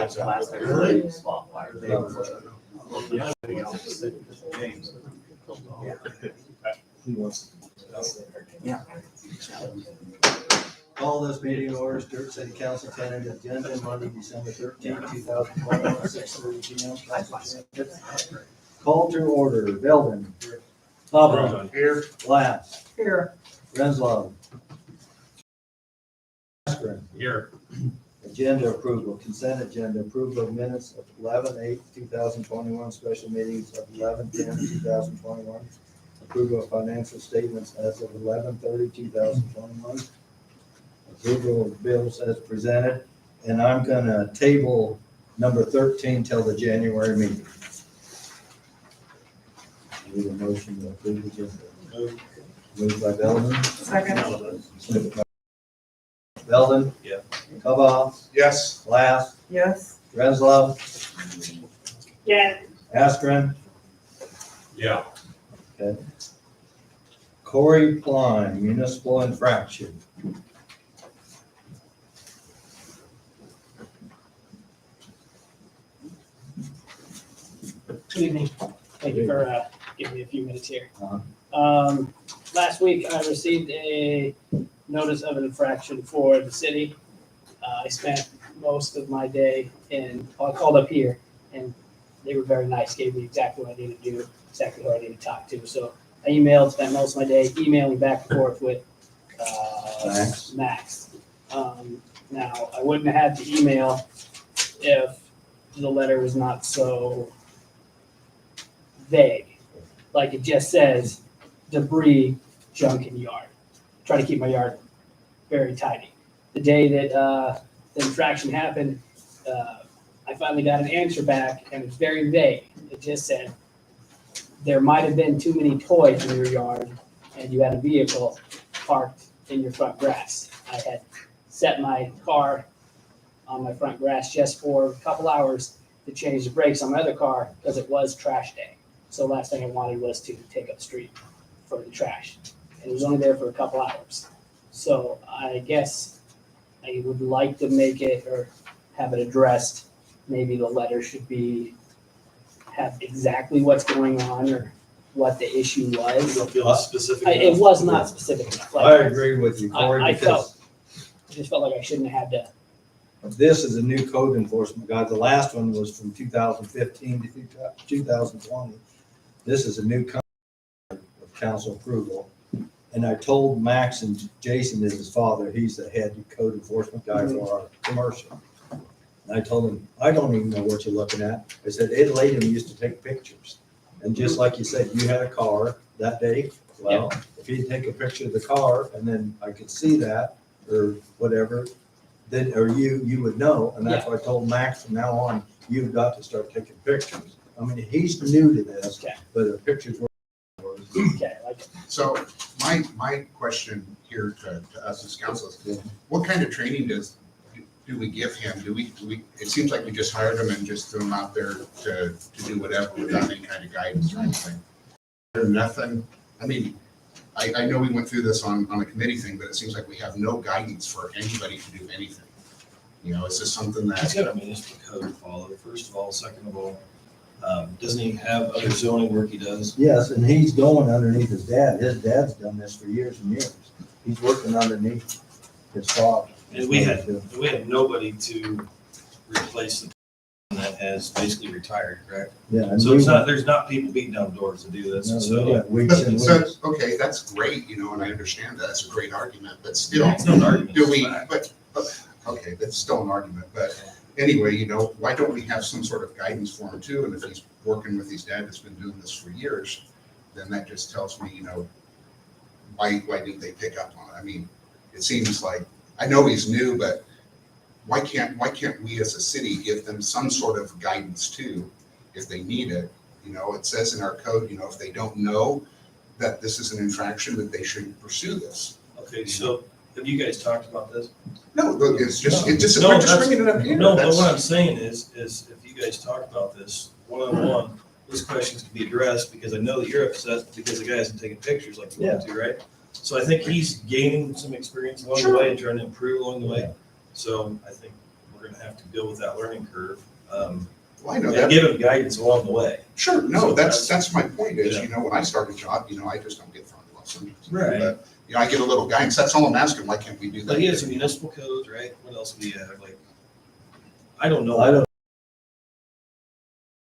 That's the last thing. Really? Swap wire. Yeah. Call this meeting to order, Stuart City Council tentative agenda, Monday, December 13th, 2021, 6:30 p.m. Call to order, Belvin. Hubbard. Here. Glass. Here. Renslaw. Askren. Here. Agenda approval, consent agenda, approval of minutes of 11/8/2021, special meetings of 11/10/2021. Approval of financial statements as of 11/30/2021. Approval of bills as presented, and I'm gonna table number 13 till the January meeting. Need a motion to approve the agenda. Moved by Belvin. Second. Belvin. Yeah. Kavah. Yes. Glass. Yes. Renslaw. Yeah. Askren. Yeah. Okay. Corey Klein, municipal infraction. Good evening. Thank you for giving me a few minutes here. Uh-huh. Last week, I received a notice of an infraction for the city. I spent most of my day I called up here, and they were very nice, gave me exactly what I needed to do, exactly who I needed to talk to. So I spent most of my day emailing back and forth with Max. Now, I wouldn't have had to email if the letter was not so vague. Like it just says debris, junk in yard. Try to keep my yard very tidy. The day that the infraction happened, I finally got an answer back, and it's very vague. It just said there might have been too many toys in your yard, and you had a vehicle parked in your front grass. I had set my car on my front grass just for a couple hours to change the brakes on my other car because it was trash day. So last thing I wanted was to take up the street for the trash. And it was only there for a couple hours. So I guess I would like to make it or have it addressed. Maybe the letter should have exactly what's going on or what the issue was. You don't feel specific It enough? was not specific enough. I agree with you, Corey, I because just felt like I shouldn't have had to. this is a new code enforcement guy. The last one was from 2015 to 2020. This is a new code of council approval. And I told Max, and Jason is his father, he's the head code enforcement guy for our commercial. And I told him, I don't even know what you're looking at. I said, Ed Layden used to take pictures. And just like you said, you had a car that day. Well, if he'd take a picture of the car and then I could see that or whatever, then, or you would know. And that's why I told Max from now on, you've got to start taking pictures. I mean, he's new to this, Okay. but the pictures were. Okay, like So my question here to us as council is, what kind of training do we give him? Do we, it seems like we just hired him and just threw him out there to do whatever without any kind of guidance or anything. There's nothing, I mean, I know we went through this on a committee thing, but it seems like we have no guidance for anybody to do anything. You know, it's just something He's that, got a municipal code to follow, first of all. Second of all, doesn't he have other zoning work he does? Yes, and he's going underneath his dad. His dad's done this for years and years. He's working underneath his father. And we had nobody to replace the person that has basically retired, correct? Yeah. and So we- there's not people beating down doors to do this, No, so. we got weeks and so, weeks. okay, that's great, you know, and I understand that. That's a great argument, but still. It's not an argument, Do it's we, a fact. but, okay, that's still an argument, but anyway, you know, why don't we have some sort of guidance for him too? And if he's working with his dad that's been doing this for years, then that just tells me, you know, why didn't they pick up on it? I mean, it seems like, I know he's new, but why can't we as a city give them some sort of guidance too, if they need it? You know, it says in our code, you know, if they don't know that this is an infraction, that they should pursue this. Okay, so have you guys talked about this? No, look, it's just, we're just that's- bringing it up here. No, but That's- what I'm saying is if you guys talk about this one-on-one, these questions can be addressed, because I know that you're upset because the guy hasn't taken pictures like you want to, right? So I think he's gaining some experience along the way and trying to improve along the way. So I think we're gonna have to go with that learning curve. Well, I know And that. give them guidance along the way. Sure, no, So that's my point is, Yeah. you know, when I start a job, you know, I just don't get thrown lessons. Right. But, you know, I get a little guidance. That's all I'm asking. Why can't we do that? But he has municipal codes, right? What else do we have? Like, I don't know. I don't.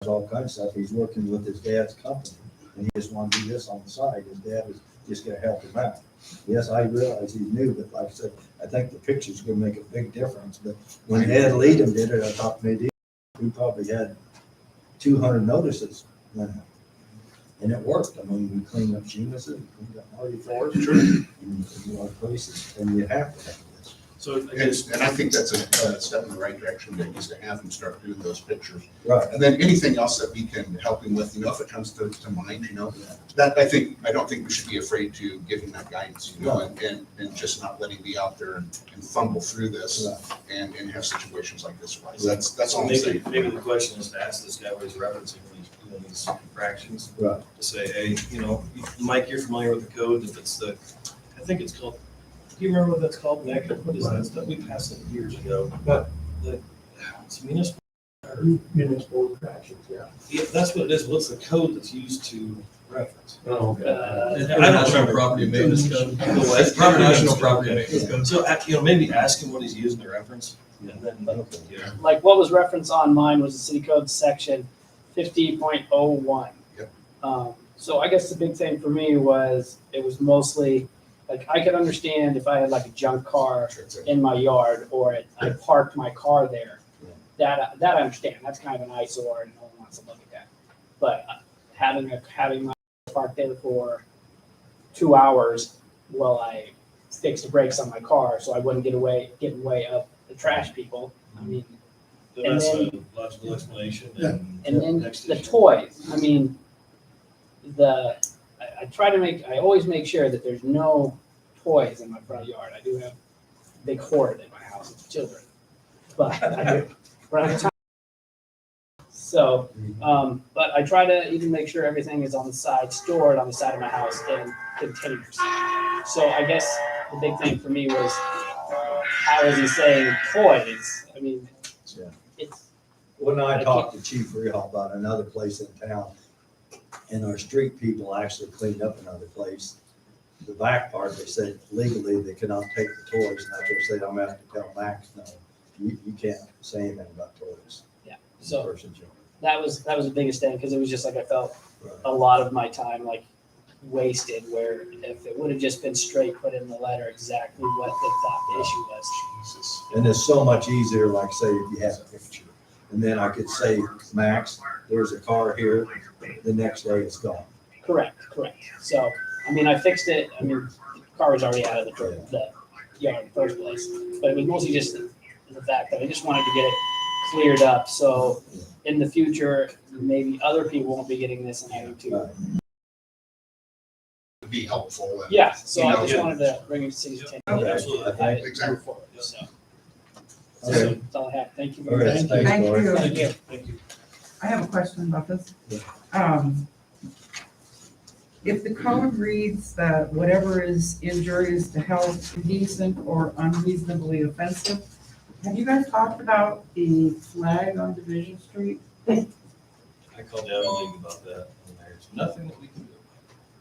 All kinds of stuff. He's working with his dad's company and he just wanted to do this on the side. His dad was just gonna help him out. Yes, I realize he's new, but like I said, I think the picture's gonna make a big difference. But when Ed Leadham did it, I thought maybe we probably had 200 notices went out. And it worked. I mean, we cleaned up Sheamus, we cleaned up Marty Ford, in a lot of places, and you have to have this. So I guess, And I think that's a step in the right direction, that is to have him start doing those pictures. Right. And then anything else that we can help him with, you know, if it comes to mind, you know, that I don't think we should be afraid to give him that guidance, you know, and just not let him be out there and fumble through this and have situations like this arise. That's all I'm saying. maybe the question is to ask this guy what he's referencing when he's doing these infractions. Right. To say, hey, you know, Mike, you're familiar with the code, if it's I think it's called, do you remember what that's called, Nick? What is that stuff? We passed it years ago. But- It's municipal. Municipal infractions, yeah. Yeah, that's what it is. What's the code that's used to reference? Oh, I don't remember. Property maintenance code. It's Probably national property maintenance code. So, you know, maybe ask him what he's using to reference, and then, yeah. Like what was referenced on mine was the city code section 50.01. Yep. So I guess the big thing for me was, it was mostly, like, I could understand if I had like a junk car in my yard, or I parked my car there. That I understand. That's kind of an eyesore and no one wants to look at that. But having my parked there for 2 hours while I fixed the brakes on my car so I wouldn't get in the way of the trash people. I mean, So And that's then- a logical explanation, and then next the issue. toys. I mean, I always make sure that there's no toys in my front yard. I do have a big hoard in my house of children, but I do run out of time. So, but I try to even make sure everything is on the side, stored on the side of my house in containers. So I guess the big thing for me was, how is he saying toys? I mean, Yeah. it's, When I talked to Chief Real about another place in town, and our street people actually cleaned up another place, the back part, they said legally they cannot take the toys, and I just said, I'm gonna have to tell Max, no, you can't say anything about toys. yeah. So Person's yard. that was the biggest thing, because it was just like I felt Right. a lot of my time like wasted, where if it would have just been straight put in the letter exactly what they thought the issue was. Jesus. And it's so much easier, like say, if you have a picture, and then I could say, Max, there's a car here, the next day it's gone. Correct. So, I mean, I fixed it. I mean, the car was already out of the yard in the first place, but it was mostly just the fact that I just wanted to get it cleared up. So in the future, maybe other people won't be getting this and having to. Right. Be helpful. And, Yeah, so I just Yeah. wanted to bring it to city's attention. Okay. Absolutely. Exactly. So Okay. that's all I have. Thank you All very right, much. thanks, Thank Lori. you. Thank you, thank you. I have a question about this. Yeah. If the code reads that whatever is injurious to health, indecent, or unreasonably offensive, have you guys talked about the flag on Division Street? I called the other league about that, and there's nothing that we can do.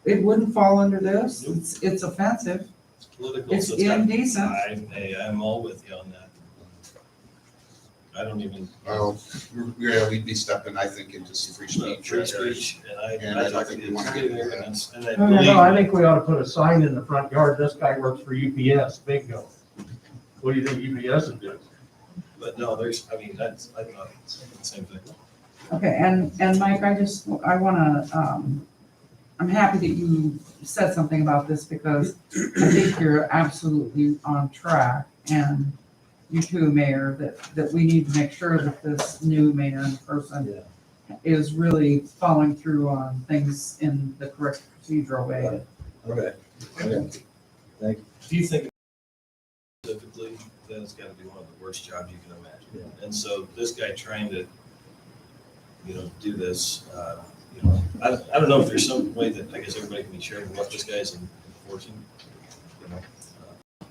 It wouldn't fall under this. It's offensive. It's political. It's so got- indecent. I'm all with you on that. I don't even. Well, yeah, we'd be stepping, I think, into some free speech. Free speech, and And I I don't talked to think the we wanna city do there, that. and I No, believe. I think we ought to put a sign in the front yard, this guy works for UPS, bingo. What do you think UPS is doing? But no, I thought the same thing. Okay, and Mike, I wanna, I'm happy that you said something about this, because I think you're absolutely on track, and you too, Mayor, that we need to make sure that this new mayor and person Yeah. is really following through on things in the correct procedural way. Okay. Okay. Thank you. If you think specifically, then it's gotta be one of the worst jobs you can imagine. And so this guy trying to, do this, I don't know if there's some way that I guess everybody can be sharing what this guy's enforcing.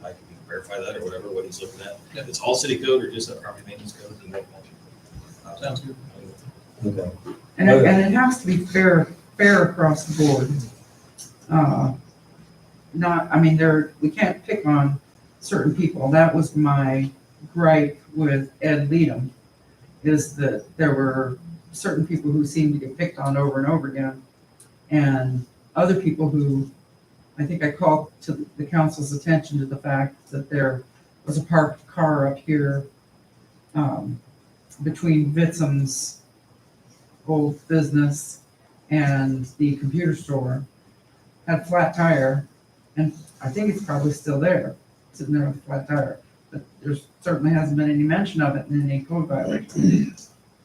I could be verify that or whatever, what he's looking at. If it's all city code or just that property maintenance code, then make mention. Sounds good. Okay. And it has to be fair across the board. Not, I mean, we can't pick on certain people. That was my gripe with Ed Leadham, is that there were certain people who seemed to get picked on over and over again, and other people who, I think I called to the council's attention to the fact that there was a parked car up here between Vitsum's old business and the computer store, had a flat tire, and I think it's probably still there, sitting there with a flat tire. But there certainly hasn't been any mention of it in any code violation.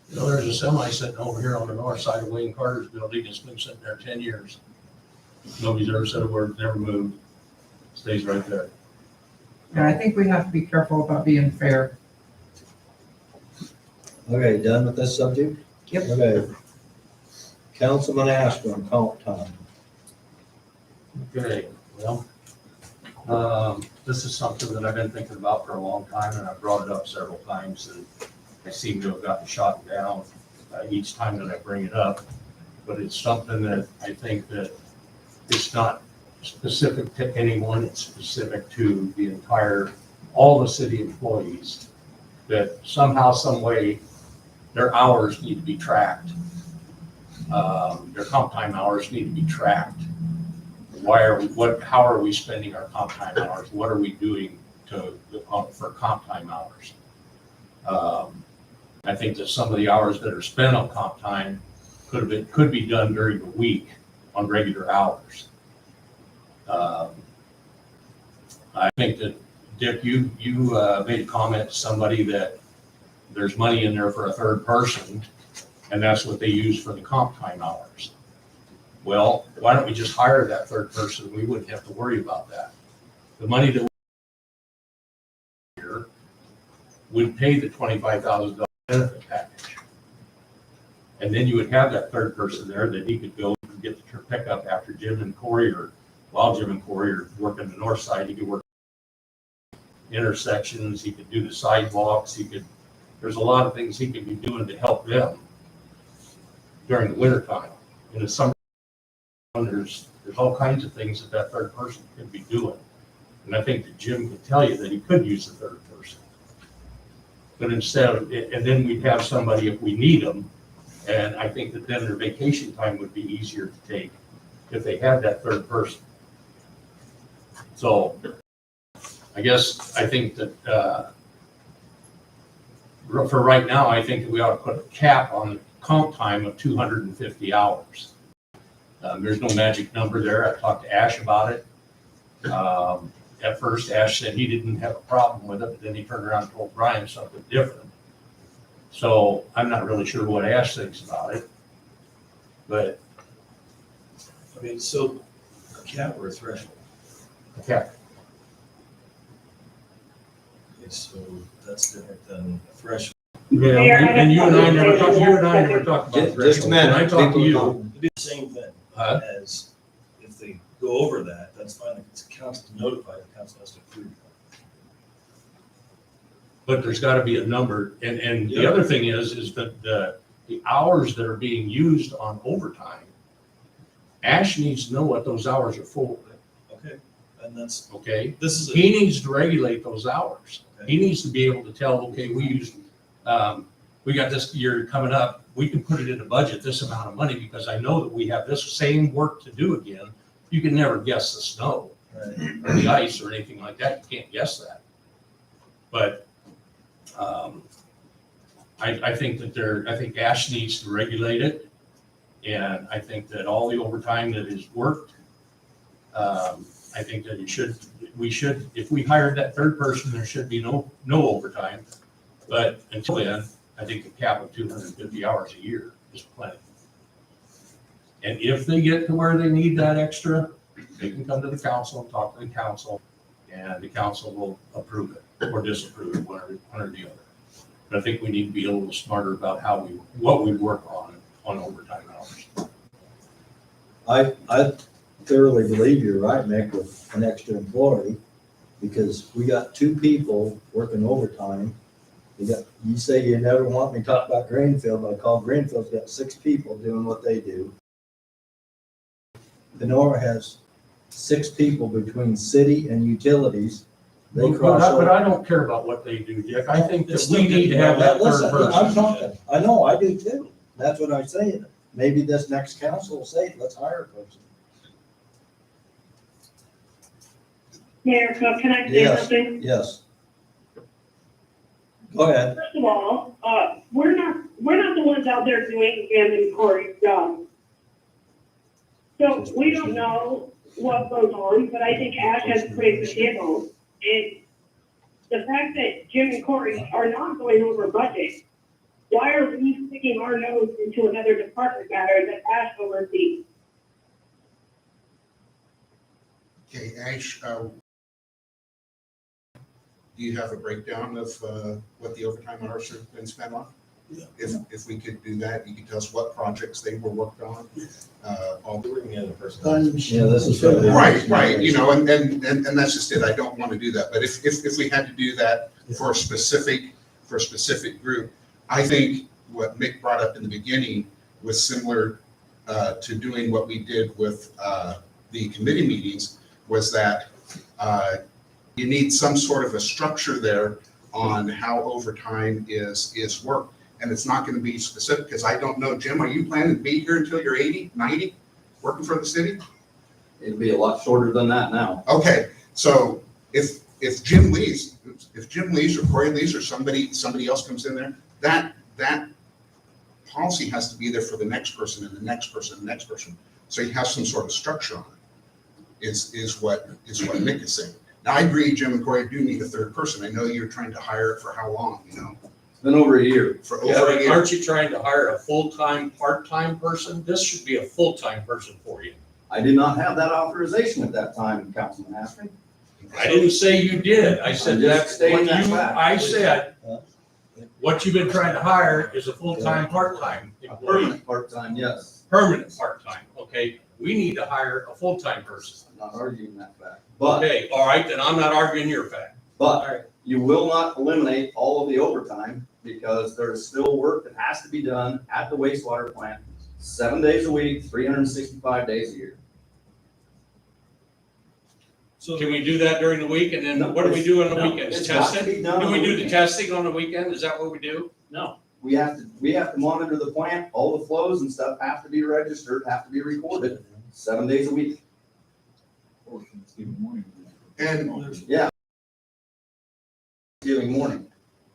You know, there's a semi sitting over here on the north side of Wayne Carter's building. It's been sitting there 10 years. Nobody's ever said a word, never moved. Stays right there. And I think we have to be careful about being fair. Okay, done with this subject? Yep. Okay. Councilman Ashburn, comp time. Okay, well, this is something that I've been thinking about for a long time, and I've brought it up several times, and I seem to have gotten shot down each time that I bring it up. But it's something that I think that it's not specific to anyone, it's specific to the all the city employees, that somehow, some way, their hours need to be tracked. Their comp time hours need to be tracked. How are we spending our comp time hours? What are we doing for comp time hours? I think that some of the hours that are spent on comp time could be done during the week on regular hours. I think that, Dick, you made a comment to somebody that there's money in there for a third person, and that's what they use for the comp time hours. Well, why don't we just hire that third person? We wouldn't have to worry about that. The money that we here would pay the $25,000 benefit package. And then you would have that third person there that he could go and get the pickup after Jim and Corey, or while Jim and Corey are working the north side. He could work intersections, he could do the sidewalks, there's a lot of things he could be doing to help them during the winter time. In the summer, there's all kinds of things that third person could be doing. And I think that Jim could tell you that he could use the third person. But and then we'd have somebody if we need them. And I think that then their vacation time would be easier to take if they had that third person. So I think that for right now, I think that we ought to put a cap on the comp time of 250 hours. There's no magic number there. I talked to Ash about it. At first, Ash said he didn't have a problem with it, but then he turned around and told Brian something different. So I'm not really sure what Ash thinks about it, but I mean, so a cap or a threshold? a cap. Okay, so that's different than a threshold. Yeah, and you and I never talked about Just a threshold. minute. When I talked to you, It'd be the same thing as if they go over that, that's fine. If it's council to notify, the council has to approve. but there's got to be a number. And the other thing is that the hours that are being used on overtime, Ash needs to know what those hours are for. Okay, and that's, Okay, this is, he needs to regulate those hours. Okay. He needs to be able to tell, okay, we got this year coming up, we can put it in the budget, this amount of money, because I know that we have this same work to do again. You can never guess the snow right. or the ice or anything like that. You can't guess that. But I think that I think Ash needs to regulate it. And I think that all the overtime that is worked, I think that we should, if we hired that third person, there should be no overtime. But until then, I think the cap of 250 hours a year is plenty. And if they get to where they need that extra, they can come to the council and talk to the council, and the council will approve it or disapprove it, one or the other. But I think we need to be a little smarter about what we work on overtime hours. I thoroughly believe you're right, Mick, with an extra employee. Because we got 2 people working overtime. You say you never want me to talk about Greenfield, but I call Greenfield's got 6 people doing what they do. Lenore has 6 people between city and utilities. They cross But over. I don't care about what they do, Dick. I think that It's we still need to have that Listen, third I'm person. talking, I know, I do too. That's what I'm saying. Maybe this next council will say, let's hire a person. Mayor, can I say Yes. something? Yes. Go ahead. First of all, we're not the ones out there doing Jim and Corey's job. So we don't know what goes on, but I think Ash has played the handle. And the fact that Jim and Corey are not going over budget, why are we sticking our nose into another department matter that Ash oversees? Okay, Ash, do you have a breakdown of what the overtime hours have been spent on? Yeah. If we could do that, you could tell us what projects they were worked on. All I'll bring the other person. Yeah, this is. Right, you know, and that's just it, I don't want to do that, but if we had to do that for a specific group, I think what Mick brought up in the beginning was similar to doing what we did with the committee meetings, was that you need some sort of a structure there on how overtime is worked. And it's not going to be specific, because I don't know, Jim, are you planning to be here until you're 80, 90, working for the city? It'd be a lot shorter than that now. Okay, so if Jim leaves, or Corey leaves, or somebody else comes in there, that policy has to be there for the next person and the next person and the next person. So you have some sort of structure on it, is what Nick is saying. Now, I agree, Jim and Corey do need a third person. I know you're trying to hire it for how long, you know? It's been over a year. For Yeah, over a but year. aren't you trying to hire a full-time, part-time person? This should be a full-time person for you. I did not have that authorization at that time, Councilman Ashley. I didn't say you did. I said I'm just that's stating what that you, fact. I said, what you've been trying to hire is a full-time, part-time employee, Permanent part-time, yes. permanent part-time, okay? We need to hire a full-time person. I'm not arguing that fact. But, Okay, all right, then I'm not arguing your fact. but you will not eliminate all of the overtime because there's still work that has to be done at the wastewater plant 7 days a week, 365 days a year. So Can we do that during the week, and then No, what do we do on the no, weekends? it's got to Testing? be done Do on we the do the weekend. testing on the weekend? Is that what we do? No. We have to monitor the plant, all the flows and stuff have to be registered, have to be recorded 7 days a week. And Thanksgiving morning.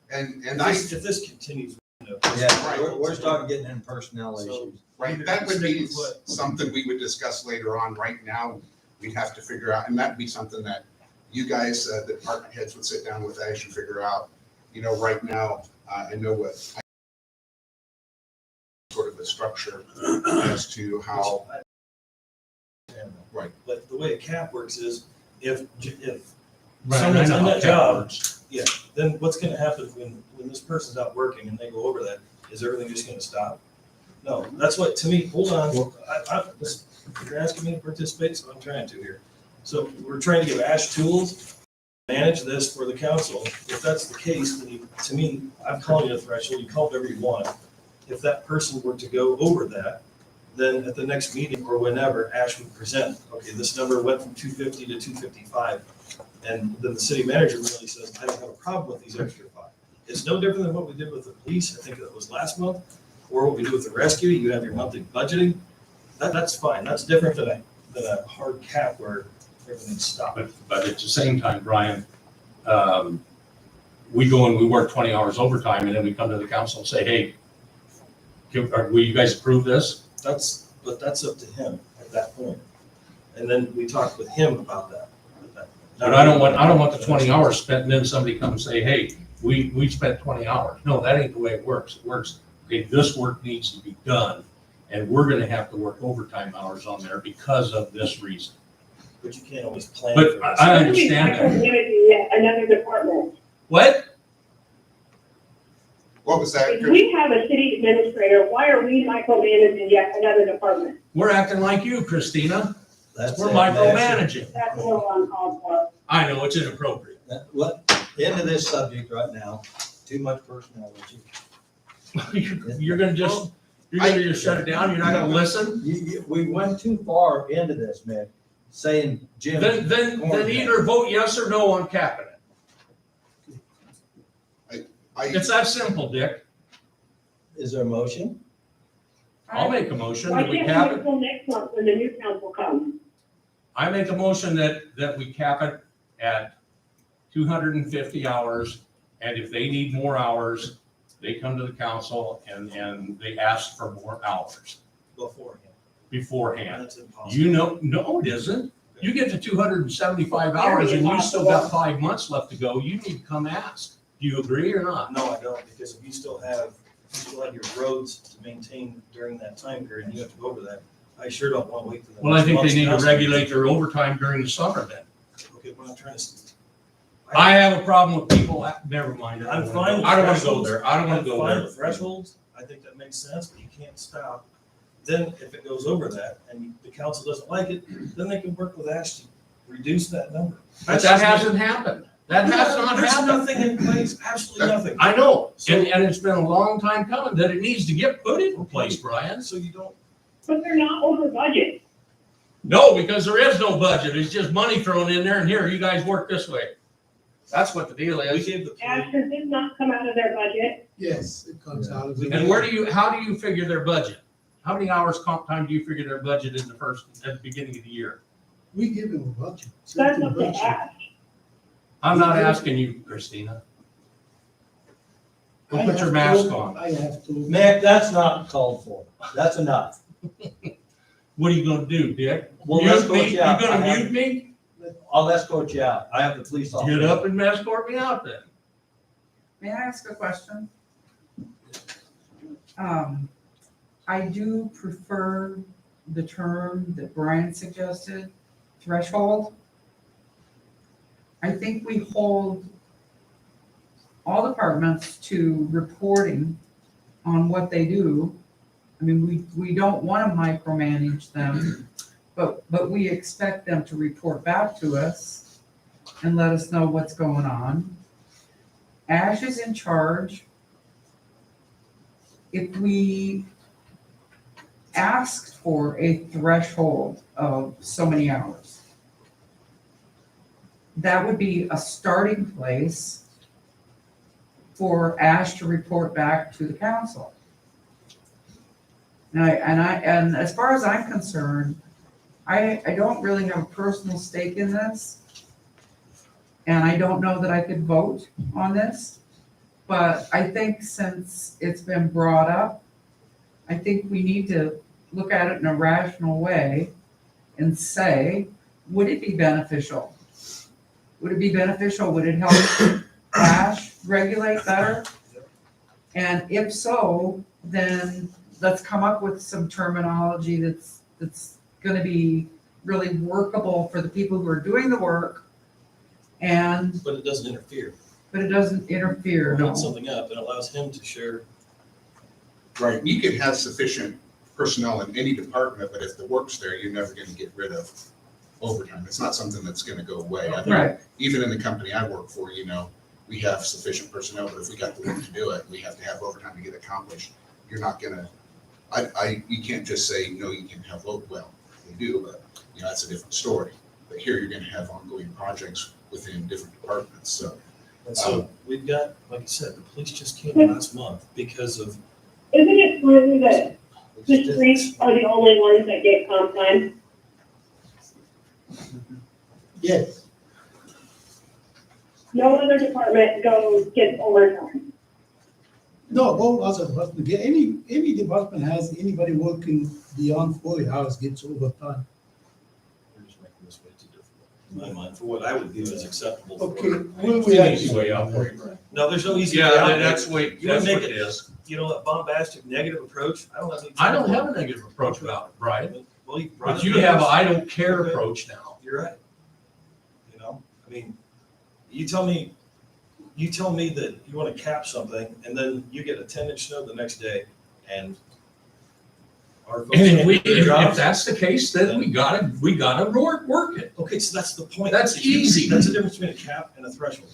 if this continues, Yeah, we're starting getting in personnel So- issues. right, that would be Stick with what- something we would discuss later on. Right now, we'd have to figure out, and that'd be something that you guys, the department heads would sit down with Ash and figure out. You know, right now, I know what sort of a structure as to how, right. But the way a cap works is, if Right, someone's I know in how that that job, works. then what's gonna happen when this person's not working and they go over that? Is everything just gonna stop? No, that's what, to me, hold on, you're asking me to participate, so I'm trying to here. So we're trying to give Ash tools, manage this for the council. If that's the case, then you, to me, I'm calling it a threshold, you call it whatever you want. If that person were to go over that, then at the next meeting or whenever, Ash would present, okay, this number went from 250 to 255. And then the city manager really says, I don't have a problem with these extra 5. It's no different than what we did with the police, I think that was last month, or what we do with the rescue, you have your monthly budgeting. That's fine, that's different than a hard cap where everything's stopped. But at the same time, Brian, we go and we work 20 hours overtime, and then we come to the council and say, hey, will you guys approve this? But that's up to him at that point. And then we talk with him about that. But I don't want the 20 hours spent, and then somebody comes and say, hey, we spent 20 hours. No, that ain't the way it works. It works, okay, this work needs to be done, and we're gonna have to work overtime hours on there because of this reason. But you can't always plan But for this. I understand that. Community yet another department. What? What was that? If we have a city administrator, why are we micromanaging yet another department? We're acting like you, Christina. That's We're it. micromanaging. That's a little uncalled for. I know, it's inappropriate. What, end of this subject right now, too much personality. You're gonna just shut it down, you're not gonna listen? We went too far into this, Mick, saying Jim. Then either vote yes or no on capping it. It's that simple, Dick. Is there a motion? I'll make a motion Why that we can't cap we it. wait till next month when the new council comes? I make a motion that we cap it at 250 hours, and if they need more hours, they come to the council and they ask for more hours beforehand. That's impossible. You know, no, it isn't. You get to 275 hours and you still got 5 months left to go, you need to come ask. Do you agree or not? No, I don't, because if you still have your roads to maintain during that time period, and you have to go over that, I sure don't want to wait till the Well, I next think they month's need to council. regulate their overtime during the summer then. Okay, what I'm trying to say. I have a problem with people, never mind. I'm fine with I don't want to go thresholds. there. I don't want to go I'm fine there. with thresholds, I think that makes sense, but you can't stop. Then if it goes over that and the council doesn't like it, then they can work with Ash to reduce that number. But that hasn't happened. That has not There's happened. nothing in place, absolutely nothing. I know, So- and it's been a long time coming that it needs to get put in place, Brian. So you don't, But they're not over budget. No, because there is no budget. It's just money thrown in there and here, you guys work this way. That's what the deal we is. gave the. Ash, does this not come out of their budget? Yes, it comes out of. And how do you figure their budget? How many hours comp time do you figure their budget is at the beginning of the year? We give them a budget. That's certain up to budget. Ash. I'm not asking you, Christina. Go I put your have mask to- on. I have to. Mick, that's not called for. That's enough. What are you gonna do, Dick? Well, Mute let's go me? You out. gonna mute me? I'll escort you out. I have the police officer. Get up and escort me out then. May I ask a question? I do prefer the term that Brian suggested, threshold. I think we hold all departments to reporting on what they do. I mean, we don't want to micromanage them, but we expect them to report back to us and let us know what's going on. Ash is in charge. If we asked for a threshold of so many hours, that would be a starting place for Ash to report back to the council. And as far as I'm concerned, I don't really have a personal stake in this. And I don't know that I could vote on this, but I think since it's been brought up, I think we need to look at it in a rational way and say, would it be beneficial? Would it be beneficial? Would it help Ash regulate better? And if so, then let's come up with some terminology that's gonna be really workable for the people who are doing the work. And, But it doesn't interfere. but it doesn't interfere, We'll no. set something up and allows him to share. Right, you could have sufficient personnel in any department, but if the work's there, you're never gonna get rid of overtime. It's not something that's gonna go away. I think Right, even in the company I work for, we have sufficient personnel, but if we got the work to do it, we have to have overtime to get accomplished. You're not gonna, you can't just say, no, you can have, well, they do, but, that's a different story. But here, you're gonna have ongoing projects within different departments, so. And so we've got, like I said, the police just came last month because of. Isn't it true that the streets are the only ones that get comp time? Yes, No other department gets overtime. no, all other department, any department has anybody working beyond 40 hours gets overtime. We're just making this way too difficult, in my mind, for what I would view as acceptable. Okay, for- will It's we an have easy way out for you, Brian. No, there's no easy way Yeah, out. that's what You would make it it- is. A bombastic negative approach, I don't have any. I don't time have for a negative approach about it, Brian. it. Well, But you have a I don't care Okay. approach now. You're right. I mean, you tell me that you want to cap something and then you get a 10-inch snow the next day and our folks And can't do their if jobs. that's the case, then we gotta work it. Okay, so that's the point. That's easy. That's the difference between a cap and a threshold.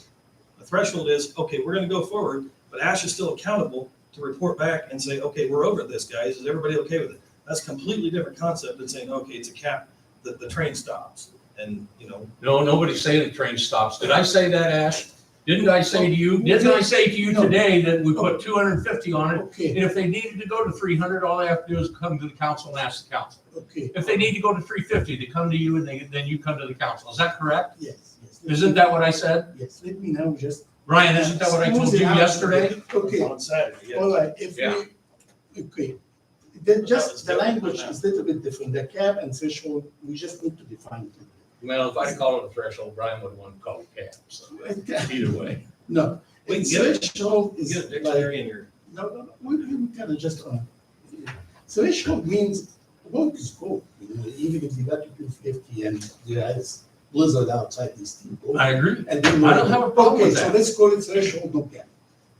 A threshold is, okay, we're gonna go forward, but Ash is still accountable to report back and say, okay, we're over this, guys. Is everybody okay with it? That's a completely different concept than saying, okay, it's a cap, the train stops. And, you know, No, nobody's saying the train stops. Did I say that, Ash? Didn't I say to you, didn't I say to you today that we put 250 on it? Okay, And if they needed to go to 300, all they have to do is come to the council and ask the council. okay, If they need to go to 350, they come to you and then you come to the council. Is that correct? yes, yes. Isn't that what I said? Yes, let me now just. Brian, isn't that what I told you yesterday? Okay, on Saturday, yeah. all right, if Yeah. we, okay. Then That was just, the different. language is a little bit different, the cap and threshold, we just need to define it. Well, if I'd called it a threshold, Brian would have wanted to call it cap. So either way. No, We can get it. threshold You is get a like, dictionary in your, no, we kind of just, threshold means work is gold, you know, even if you got to 250 and there's blizzard outside these people. I agree. And then I don't have a problem with Okay, so that. let's call it threshold, no cap.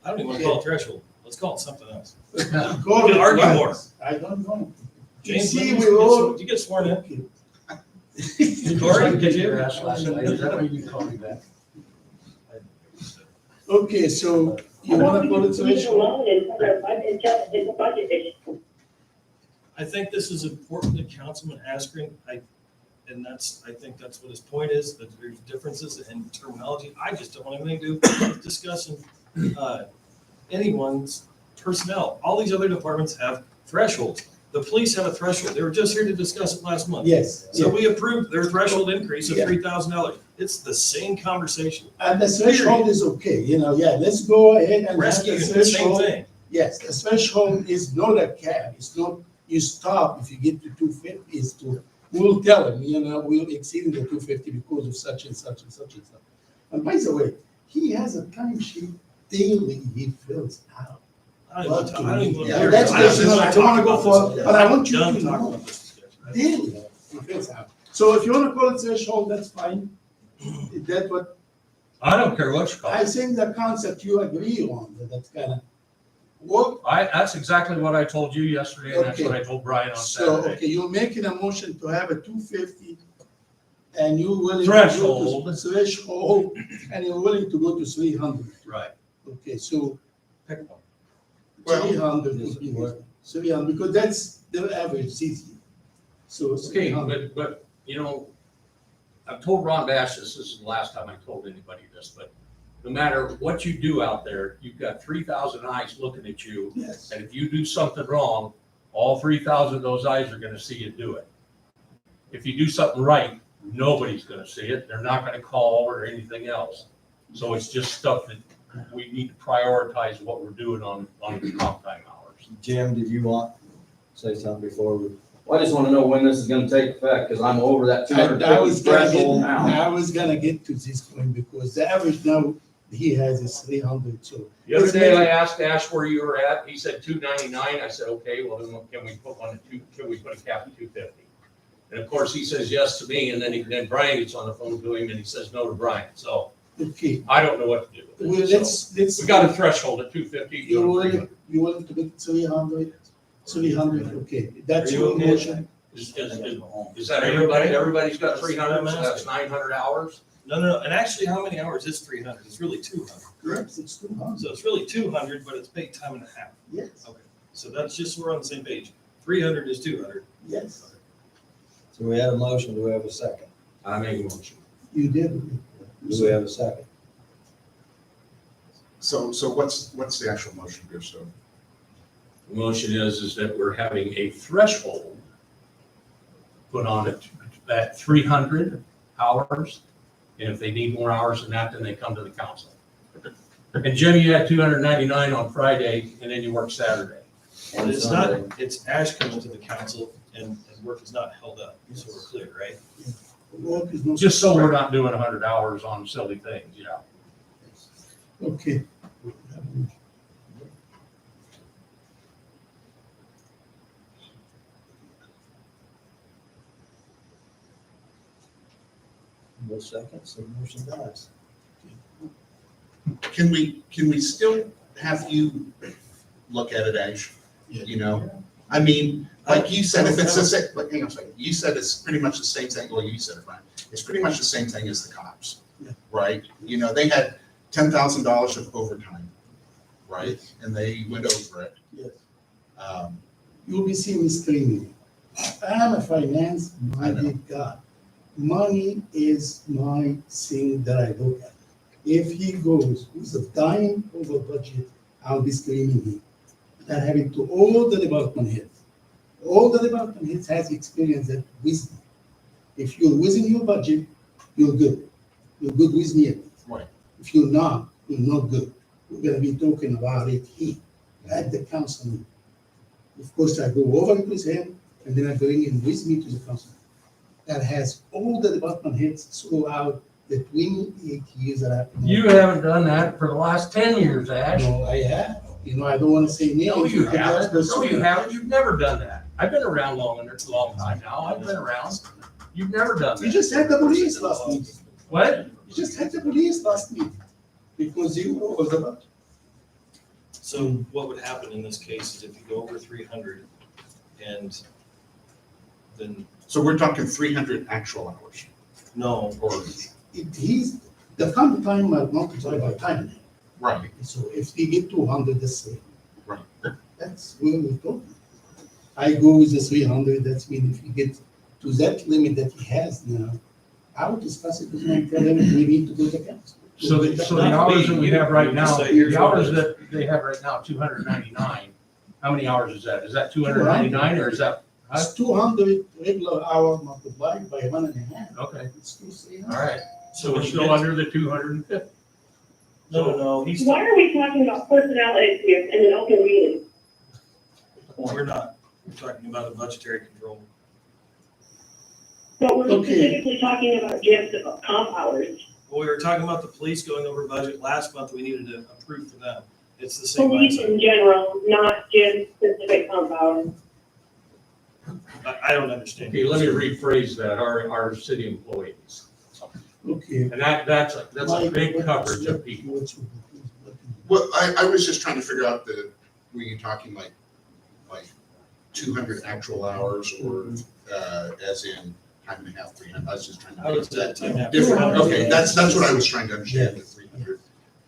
I don't even want to call it threshold. Let's call it something else. Call We can it argue what? more. I don't know. You James, see, did we all. you get sworn in? Okay. Corey, did you? Is that why you called me back? Okay, so you wanna call it Leave it threshold? alone it's a budget issue. I think this is important to Councilman Askren. I think that's what his point is, that there's differences in terminology. I just don't want anything to do with discussing anyone's personnel. All these other departments have thresholds. The police have a threshold. They were just here to discuss it last month. Yes, So yes. we approved their threshold increase of Yeah. $3,000. It's the same conversation. And the threshold is okay, you know, yeah, let's go ahead and have Rescue, the the same threshold. thing. Yes, the threshold is not a cap, it's not, you stop if you get to 250, it's to, we'll tell them, you know, we'll exceed the 250 because of such and such and such and such. And by the way, he has a timesheet daily he fills out. I don't even want to Yeah, hear it. that's I don't just, wanna I don't talk wanna go about for, this. but I want you Done to talking know. about this discussion. Daily, he fills out. So if you wanna call it threshold, that's fine. That's what, I don't care what you call I it. think the concept you agree on, that's kind of, what, That's exactly what I told you yesterday, and that's what I told Brian on so, Saturday. okay, you're making a motion to have a 250, and you're willing to Threshold. go to threshold, and you're willing to go to 300. Right. Okay, so Pick one. Well- 300 would be good. 300, because that's the average CC. So Okay, 300. but, you know, I've told Ron Bash this is the last time I told anybody this, but no matter what you do out there, you've got 3,000 eyes looking at you. Yes, And if you do something wrong, all 3,000 of those eyes are gonna see you do it. If you do something right, nobody's gonna see it. They're not gonna call or anything else. So it's just stuff that we need to prioritize what we're doing on comp time hours. Jim, did you want to say something before we? Well, I just want to know when this is going to take effect, because I'm over that I 250 was gonna threshold get, now. I was gonna get to this point, because the average now he has is 300, so. The other day I asked Ash where you were at. He said 299. I said, okay, well, then can we put can we put a cap at 250? And of course, he says yes to me, and then Brian gets on the phone to him and he says no to Brian. So Okay, I don't know what to do with well, it. So let's. we got a threshold at 250. You willing to make 300? 300, okay, that's Are you your okay? motion. Is that everybody? Everybody's got 300, so that's 900 hours? No. And actually, how many hours is 300? It's really 200. Correct, it's 200, So it's really 200, but it's paid time and a half. yes, Okay. So that's just, we're on the same page. 300 is 200. yes, So we had a motion, do we have a second? I make a motion. you did. Do we have a second? So what's the actual motion here, so? The motion is that we're having a threshold put on it at 300 hours. And if they need more hours than that, then they come to the council. And Jim, you had 299 on Friday and then you work Saturday. But it's not, it's Ash coming to the council and work is not held up. So we're clear, right? Work is not. Just so we're not doing 100 hours on silly things, yeah. Okay. No second, so the motion dies. Can we still have you look at it, Ash? You know, I mean, Like you said, if it's the same, like, hang on a second, you said it's pretty much the same thing, well, you said it, Brian, it's pretty much the same thing as the cops, Yeah. right? You know, they had $10,000 of overtime, right? And they went over it. Yes. Um, You'll be seeing me screaming. I am a finance-minded guy. Money is my thing that I look at. If he goes with a dime over budget, I'll be screaming him. That happened to all the department heads. All the department heads has experienced that with me. If you're within your budget, you're good. You're good with me. Right. If you're not good. We're gonna be talking about it here at the council meeting. Of course, I go over it with him, and then I bring him with me to the council. That has all the department heads throughout the 28 years that I've been. You haven't done that for the last 10 years, Ash. No, I have. You know, I don't want to say names. No, you because haven't. that's No, you the- haven't. You've never done that. I've been around long time now. I've been around. You've never done You that. just had the police last meeting. What? You just had the police last meeting. Because you were over the budget. So what would happen in this case is if you go over 300 and then, So we're talking 300 actual hours, no, or, He's, the comp time might multiply by time. right, So if we get 200, the same. Right. That's where we're talking. I go with the 300, that's mean if you get to that limit that he has now, I will discuss it with him and tell him we need to go to council. So the hours that we have right now, the hours that they have right now, 299, how many hours is that? Is that 299 or is that? It's 200 regular hour multiplied by 1.5. Okay, It's still all 300. right. So so we're when still you under the 250. no, he's, Why are we talking about personnel issues in an open meeting? we're not, we're talking about the budgetary control. But we're Okay. specifically talking about Jim's comp hours. Well, we were talking about the police going over budget last month, we needed to approve for them. It's the same Police mindset. in general, not Jim's specific comp hours. I don't understand. Okay, let me rephrase that, our city employees. Okay. And that's a big Mike, coverage of people. well, I was just trying to figure out were you talking like 200 actual hours, or, as in time and a half, 300, I was just trying to. I would say that time and a half. Different, okay, that's what I was trying to understand, the 300.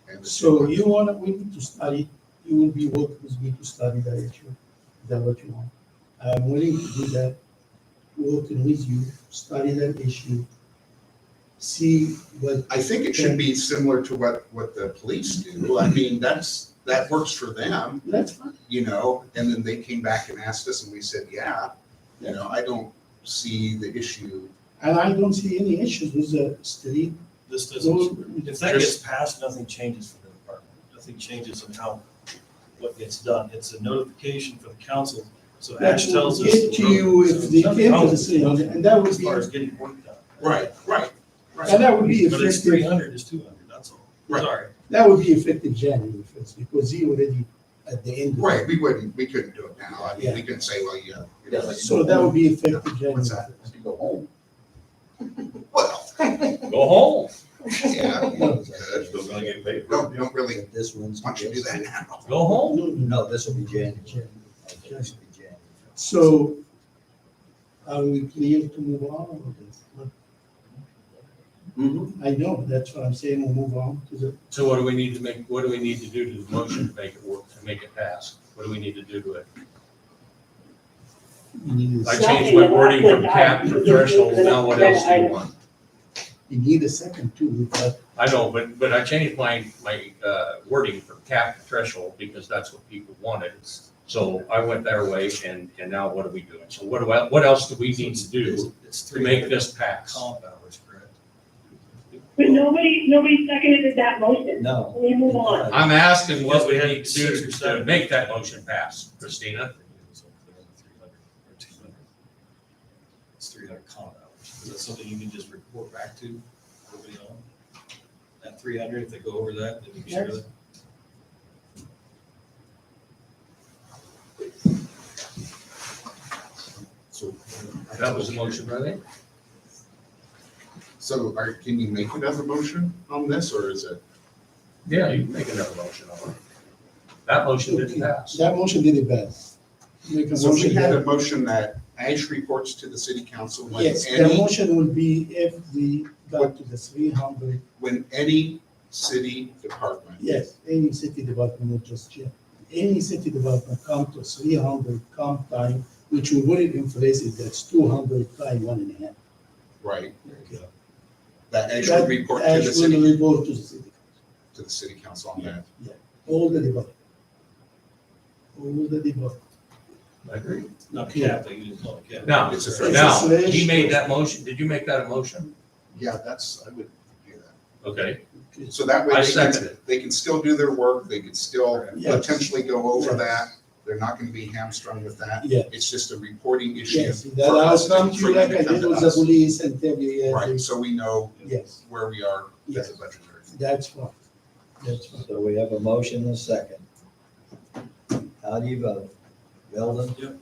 and the So 200. we need to study, you will be working with me to study that issue. Is that what you want? I'm willing to do that, working with you, study that issue. See what, I think it should be similar to what the police do. I mean, that works for them, that's fine. you know, and then they came back and asked us and we said, yeah. You know, I don't see the issue. And I don't see any issues with the street. This doesn't, if that gets passed, nothing changes for the department. Nothing changes in what gets done. It's a notification for the council. So That Ash will tells us. get to you if they Nothing came to the else city, and that would As be, far as getting work done. Right. and that would be But it's effective, 300 is 200, that's all. Right. Sorry. that would be effective January 1st, because he already at the end. of it. Right, we couldn't do it now. I mean, we couldn't say, well, yeah. you know, So that would be effective January. What's that? 1st. To go home. Well, Go home. yeah. Still gonna get paid. Don't really This one's. want you to do that now. Go home. No, this will be January. This will be January. So are we clear to move on? or what? I know, that's what I'm saying, we'll move on to the, So what do we need to do to the motion to make it work, to make it pass? What do we need to do to it? you need I a, changed my wording from cap to threshold, now what else do you want? you need a second too, but I know, but I changed my wording from cap to threshold because that's what people wanted. So I went their way and now what are we doing? So what else do we need to do It's to make 300 this pass? comp hours, correct? But nobody seconded that motion. No. We move on. I'm asking what we Because we need had to 6 or do to 7. make that motion pass, Christina. It's 300 comp hours. Is that something you can just report back to everybody on? At 300, if they go over that, then you can share Yes. that? So That was the motion, right? So can you make another motion on this, or is it? Yeah, you can make another motion on it. That motion didn't pass. that motion didn't pass. make a So we motion had that. a motion that Ash reports to the city council when Yes, the any, motion will be if we got to the 300, when any city department, yes, any city department, not just Jim. Any city department come to 300 comp time, which we put it in places, that's 200 times 1.5. right, Okay. that Ash That would report to Ash the will city, report to the city council on that. all the department. All the department. I agree. Not cap, you didn't call it cap. Now, It's a now, slash. he made that motion. Did you make that a motion? Yeah, that's, I would do that. Okay, So that way I they second can, it. they can still do their work, they could still Yes. potentially go over Yes. that. They're not gonna be hamstrung with that. Yeah. It's just a reporting issue. Yes, for that I'll us come to for you like to I come did to with the us. police and tell you, yes, Right, so we know yes, where we are as Yes. a budgetary. that's fine. That's fine. So we have a motion and a second. How do you vote? Belden? Yep.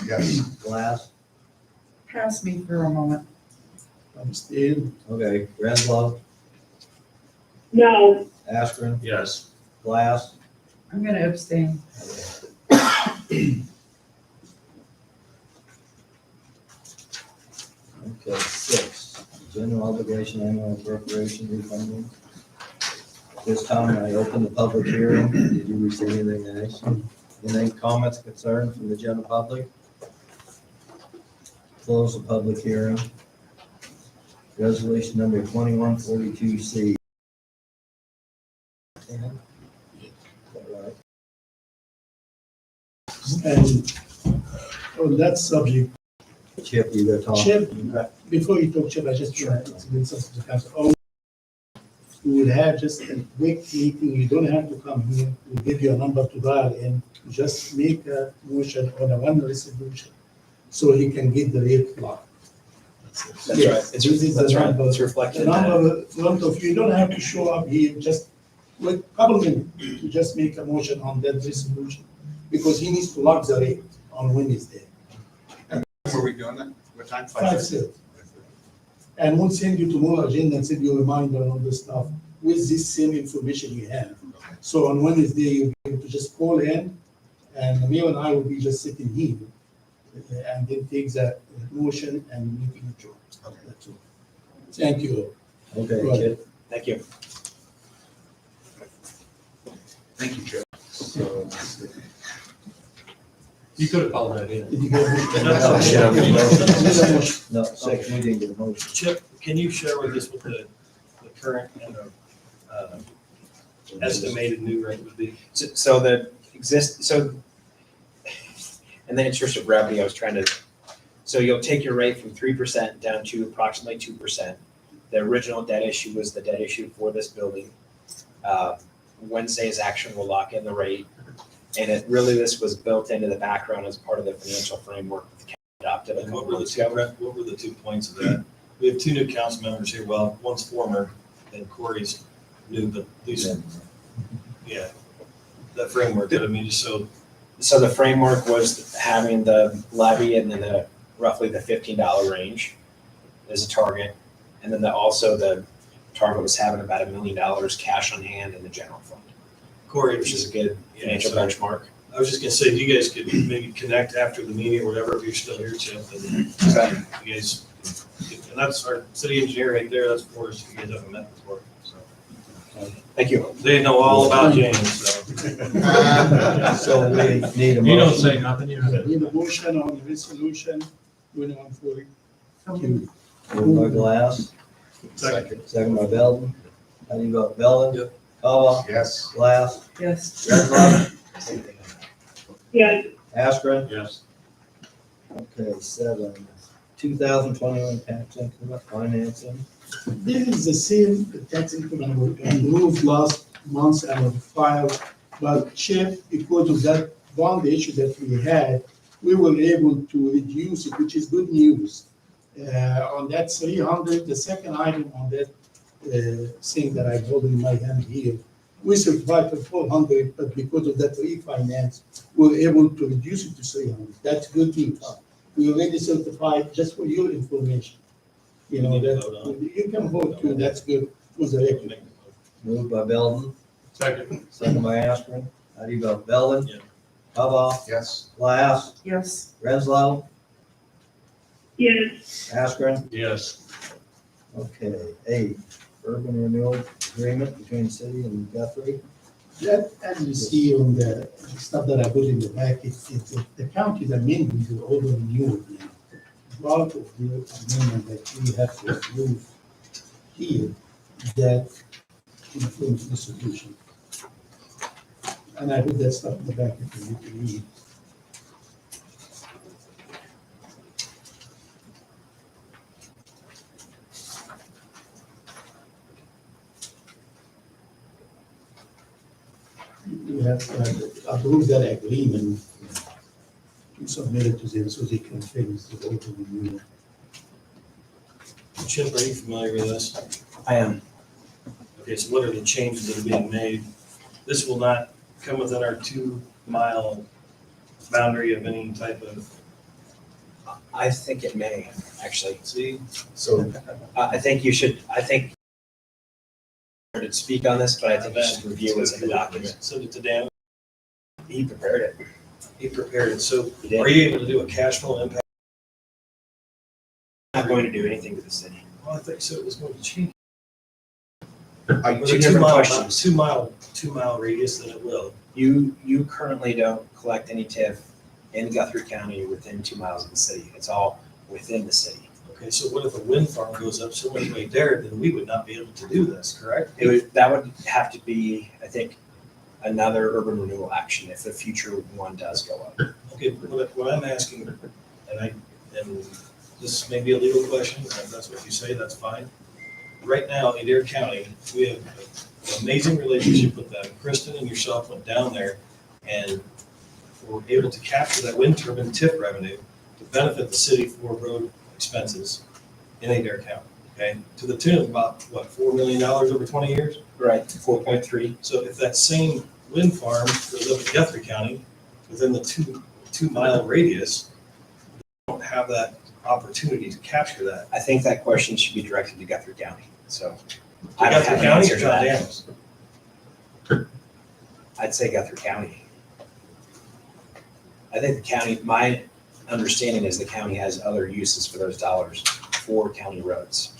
Yes. Glass? Pass me for a moment. I'm still, Okay, Renzo, No, Askren, yes. Glass? I'm gonna abstain. Okay, 6, general obligation annual appropriation refunding. This time I open the public hearing. Did you receive anything nice? Any comments, concerns from the general public? Close the public hearing. Resolution number 2142C. Is that right? and on that subject, Chip, you got to talk? Chip, before you talk, Chip, I just want to explain something to the council. We will have just a quick meeting, you don't have to come here, we'll give you a number to dial in, just make a motion on a one resolution, so he can get the rate locked. That's Yes, right. this is the That's right. number. It's reflected The in that. number in front of you, you don't have to show up here, just with a couple minutes, to just make a motion on that resolution, because he needs to lock the rate on Wednesday. Were we doing that? What time? 5:30. And we'll send you tomorrow agenda and send you a reminder on the stuff with this same information you have. So on Wednesday, you'll be able to just call in, and me and I will be just sitting here, and then take that motion and meeting adjourned. That's all. Thank you. Okay, Right. Chip. Thank you. Thank you, Joe. So, You could have called that in. Did you get a No, motion? no, 6, we didn't get a motion. Chip, can you share with us what the current and the estimated new rate would be? So the in the interest of brevity, I was trying to, so you'll take your rate from 3% down to approximately 2%. The original debt issue was the debt issue for this building. Wednesday's action will lock in the rate. And it really, this was built into the background as part of the financial framework that the county adopted a And couple what were the months two, ago. what were the 2 points of that? We have 2 new council members here. Well, one's former and Corey's new, but these, yeah, that framework, but I mean, just so, So the framework was having the levy and then the roughly the $15 range as a target. And then also the target was having about $1 million cash on hand in the general fund, Corey, which is a good financial so benchmark. I was just gonna say, you guys could maybe connect after the meeting or whatever, if you're still here, Chip, and you guys, and that's our city engineer right there, that's Forrest, you guys haven't met before, so. Thank you. They know all about James, so. So we need a motion. You don't say nothing, you know. Need a motion on the resolution 2140. So Moved by Glass, second by Belden. How do you vote? Belden? Yep. Caldwell? Yes. Glass? yes, Renzo? yeah, Askren? Yes. Okay, 7, 2021 tax increment financing. This is the same tax increment we approved last month and filed, but Chip, because of that bond issue that we had, we were able to reduce it, which is good news. On that 300, the second item on that thing that I hold in my hand here, we certified for 400, but because of that refinance, we were able to reduce it to 300. That's good news. We already certified, just for your information. You know, We need to that, vote on you can vote too, that's good for the record. Moved by Belden, Second. second by Askren. How do you vote? Belden? Yeah. Kaba, Yes. Glass, Yes. Renslaw, Yes, Askren. Yes. Okay, 8, urban renewal agreement between city and Guthrie. That, as you see on the stuff that I put in the back, it's the county's amending the older renewal agreement. Part of the amendment that we have to approve here that influence the solution. And I put that stuff in the back if you need to read. You have to approve that agreement and submit it to them so they can finish the local renewal. Chip, are you familiar with this? I am. Okay, so what are the changes that are being made? This will not come within our 2-mile boundary of any type of, I think it may, actually. see? So I think you should, to speak on this, but I think you should review what's in the document. Send it to Dan. He prepared it. He prepared it. So He did. are you able to do a cash flow impact? Not going to do anything with the city. Well, I think so. It was going to change. I, With Two a different 2-mile, questions. 2-mile radius, then it will. You currently don't collect any TIF in Guthrie County within 2 miles of the city. It's all within the city. Okay, so what if a wind farm goes up so much way there, then we would not be able to do this, correct? That would have to be, I think, another urban renewal action if the future one does go up. Okay, what I'm asking, and this may be a legal question, and if that's what you say, that's fine. Right now, in Adair County, we have an amazing relationship with them. Kristen and yourself went down there and were able to capture that wind turbine TIF revenue to benefit the city for road expenses in Adair County, okay? To the tune of about, what, $4 million over 20 years? Right, 4.3. So if that same wind farm goes up in Guthrie County, within the 2-mile radius, we don't have that opportunity to capture that. I think that question should be directed to Guthrie County, so. To I don't Guthrie have an County answer or to John that. Daniels? I'd say Guthrie County. I think the county, my understanding is the county has other uses for those dollars for county roads.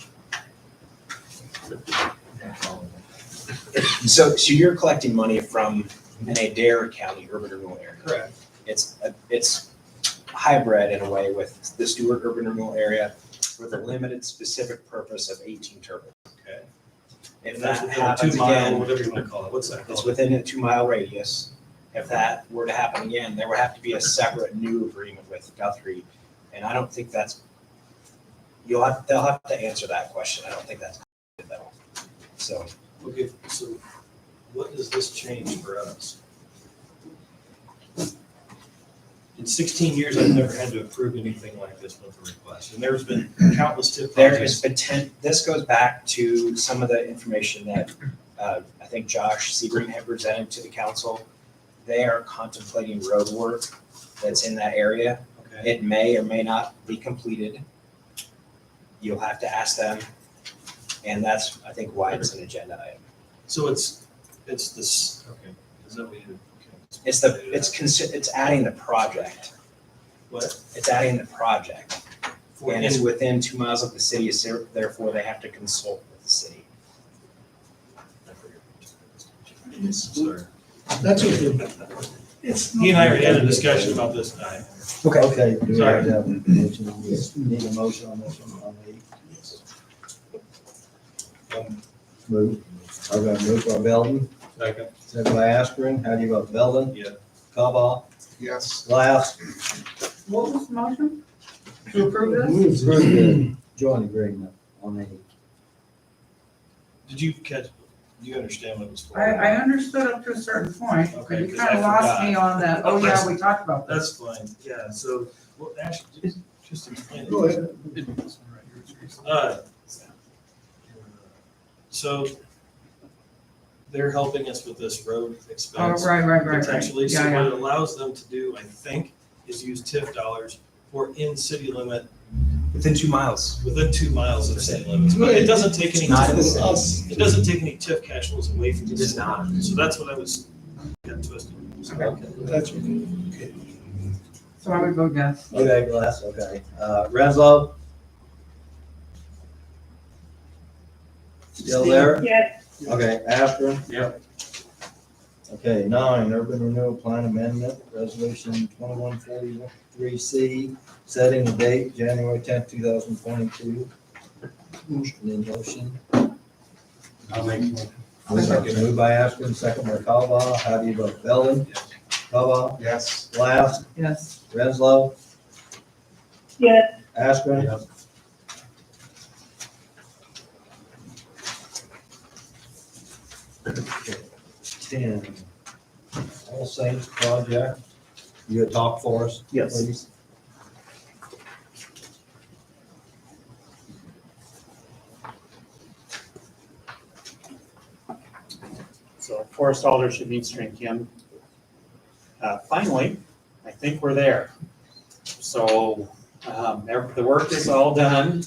So you're collecting money from an Adair County urban renewal area. Correct. It's hybrid in a way with the Stuart urban renewal area for the limited specific purpose of 18 turbines. Okay. If And that's that within a happens 2-mile, again, whatever you want to call it, what's that it's called? within a 2-mile radius. If that were to happen again, there would have to be a separate new agreement with Guthrie. And I don't think they'll have to answer that question. I don't think that's though. So Okay, so what does this change for us? In 16 years, I've never had to approve anything like this with a request, and there's been countless TIF there is projects. this goes back to some of the information that I think Josh Sebring had presented to the council. They are contemplating road work that's in that area. Okay, It may or may not be completed. You'll have to ask them. And that's, I think, why it's an agenda item. so it's this, okay, is that what you, okay. It's adding the project. What? It's adding the project. For And it's in- within 2 miles of the city, so therefore they have to consult with the city. Sorry. That's okay. It's He and I already had a discussion about this tonight. Okay, do we Sorry. have to have a motion? Yes, we need a motion on this one, on 8. Move. I've got moved by Belden, Second. second by Askren. How do you vote? Belden? Yeah. Kaba? yes. Glass? What was the motion? To approve this? Approve the joint agreement on 8. Did you catch, do you understand what it was for? I understood up to a certain point, but Okay, you 'cause kind I of lost forgot. me on that, oh yeah, we talked about this. That's fine, yeah, so, well, actually, just explain it. Go ahead. So they're helping us with this road Oh, expense right. potentially. So Yeah, what it allows them to do, I think, is use TIF dollars for in city limit Within 2 miles. within 2 miles of city limits. But it doesn't take any, Not in the it doesn't take any TIF cash flows away from the It does city. not. So that's what I was, got twisted. That's okay. So I would vote yes. Okay, Glass, okay. Renzo? Still there? Yes, Okay, Astor? Yep. Okay, 9, urban renewal plan amendment, resolution 2143C, setting the date, January 10th, 2022. Need motion? I'll make a motion. Moved by Astor, second by Kavah. How do you vote? Belvin? Kavah? Yes. Glass? Yes. Renzo? yes, Astor? Yep. Okay, 10, All Saints Project. You gonna talk for us? Yes. Please. So Forest Aldership needs to drink in. Finally, I think we're there. So the work is all done.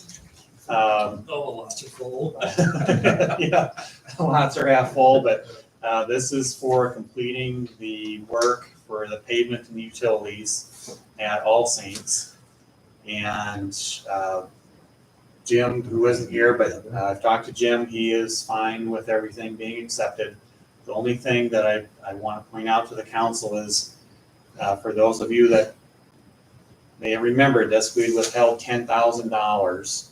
Oh, lots are full. Yeah, lots are half full, but this is for completing the work for the pavement and utilities at All Saints. And Jim, who isn't here, but I've talked to Jim, he is fine with everything being accepted. The only thing that I want to point out to the council is, for those of you that may have remembered this, we withheld $10,000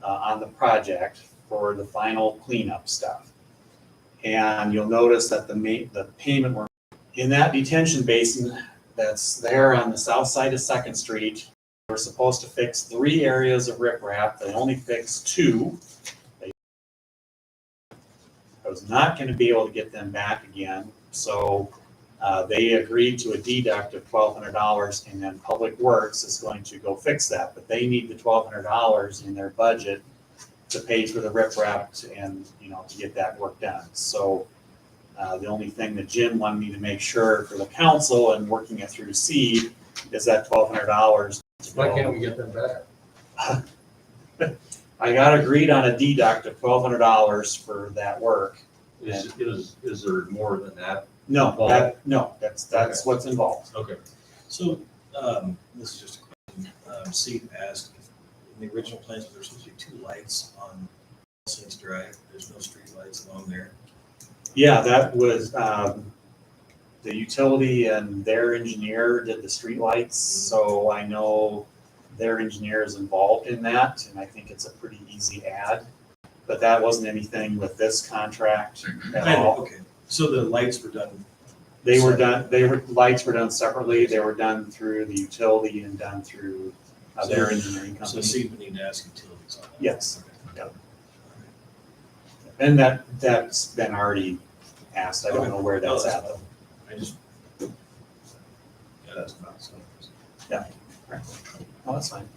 on the project for the final cleanup stuff. And you'll notice that the payment were in that detention basin that's there on the south side of 2nd Street. We're supposed to fix 3 areas of riprap. They only fixed 2. I was not going to be able to get them back again. So they agreed to a deduct of $1,200, and then Public Works is going to go fix that. But they need the $1,200 in their budget to pay for the riprap and, to get that work done. So the only thing that Jim wanted me to make sure for the council and working it through seed is that $1,200. Why can't we get them back? I got agreed on a deduct of $1,200 for that work. Is there more than that? No, that's Okay. what's involved. Okay. So, this is just a question. Steve asked, if in the original plans, there's supposed to be 2 lights on Saints Drive. There's no street lights along there. Yeah, that was, the utility and their engineer did the streetlights, so I know their engineer is involved in that, and I think it's a pretty easy add. But that wasn't anything with this contract at all. Okay, so the lights were done. Lights were done separately. They were done through the utility and done through their engineering So company. Steve would need to ask utilities on that. Yes. Okay. Yep. And that's been already asked. I don't know where that's at though. I just, that's about something. Oh, that's fine.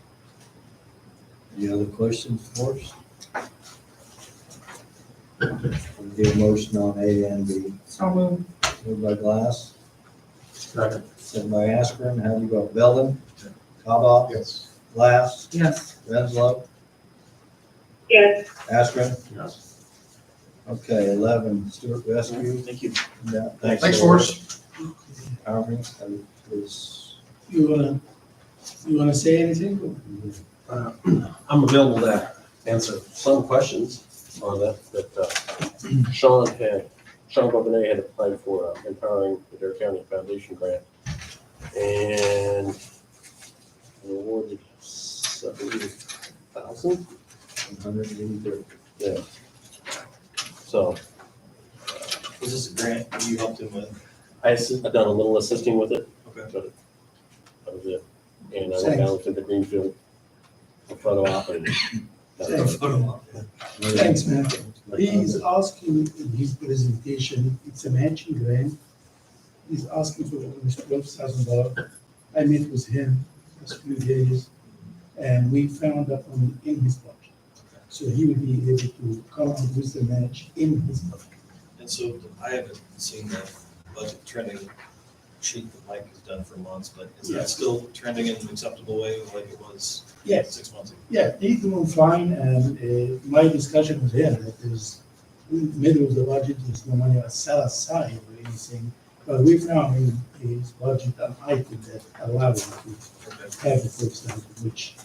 Any other questions for us? We'll do a motion on A and B. So moved. Moved by Glass, Second. second by Askren. How do you vote? Belvin? Kavah? Yes. Glass? Yes. Renzo? yes, Askren? Yes. Okay, 11, Stuart Rescue. Thank you. Yeah, Thanks, Forrest. Harmony, is, You wanna say anything? I'm available to answer some questions on that Sean Bobinet had applied for empowering the Dare County Foundation grant. And awarded 70,000. 183. Yeah. So Was this a grant you helped him with? I've done a little assisting with it, Okay. but that was it. And I went down to the Greenfield photo op and Thanks, man. He's asking in his presentation, it's a matching grant. He's asking for almost $12,000. I met with him last few days, and we found that money in his budget. So he will be able to come up with the match in his budget. And so I haven't seen that budget trending sheet that Mike has done for months, but is Yeah. that still trending in an acceptable way like it was Yes. 6 months ago? Yeah, he's doing fine, and my discussion with him, that is, in the middle of the budget, there's no money set aside or anything. But we found in his budget an item that allowed him Okay. to have the 12,000, which,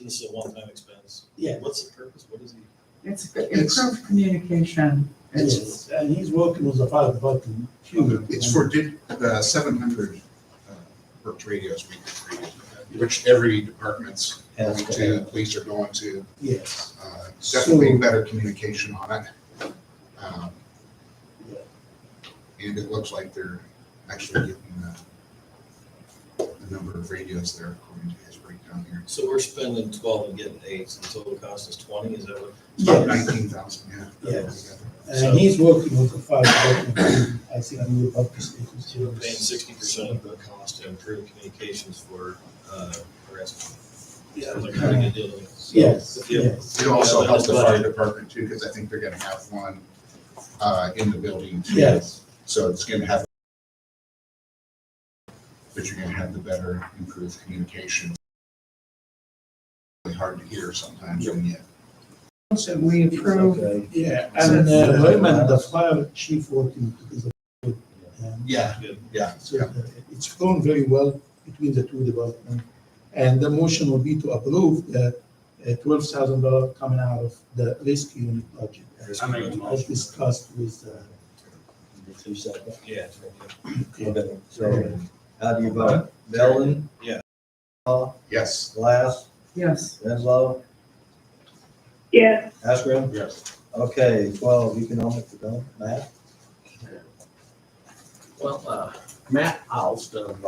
This is a one-time expense. yeah, What's the purpose? What is he? It's improved communication. It's, yes, and he's working with the fire department too. It's for the 700 worked radios, which every department's Has going to to, have. police are going to. Yes. Definitely better communication on it. Um, Yeah. And it looks like they're actually getting the number of radios there according to his breakdown here. So we're spending 12 and getting 8, so the total cost is 20, is that what? It's about Yes. 19,000, yeah. Yes. So- And he's working with the fire department too. I think I'm with up to status So we're too. paying 60% of the cost to improve communications for harassment. Yeah. Like how to get dealing with. So Yes, if you- yes. It'll also Yeah, help that's the fire budget. department too, because I think they're gonna have one in the building too. Yes. So it's gonna have, but you're gonna have the better improved communication. Really hard to hear sometimes when you. so we approve, Okay. Yeah, and him and the fire chief working together. And Yeah, Good. yeah. so it's going very well between the two departments. And the motion will be to approve the $12,000 coming out of the rescue unit budget. I make a As motion. discussed with, Two seconds. Yeah. Okay, so how do you vote? Belvin? Yeah. Yes. Glass? yes. Renslow? Yeah, Askren? Yes. Okay, 12, economic development, Matt? Well, Matt Alst of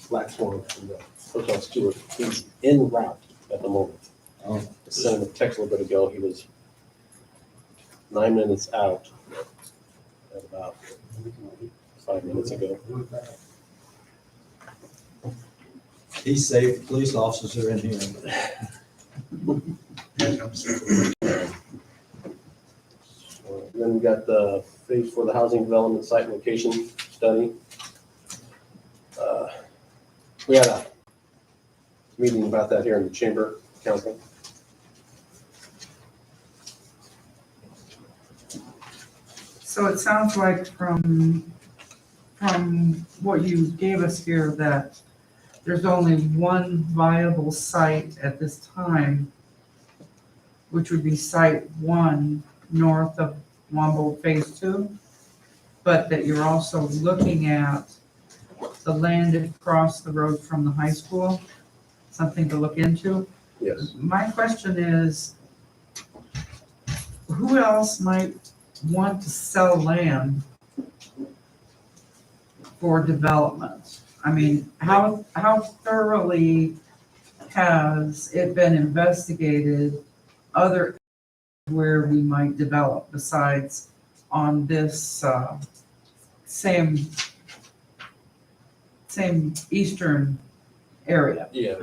Blackthorn from the Hotel Stuart, he's en route at the moment. Oh. I sent him a text a little bit ago. He was 9 minutes out at about 5 minutes ago. He's safe, police officers are in here. Then we got the phase for the housing development site location study. We had a meeting about that here in the chamber council. So it sounds like from what you gave us here that there's only one viable site at this time, which would be site 1 north of Wambo Phase 2, but that you're also looking at the land across the road from the high school, something to look into. Yes. My question is, who else might want to sell land for development? I mean, how thoroughly has it been investigated other where we might develop besides on this same eastern area? Yeah,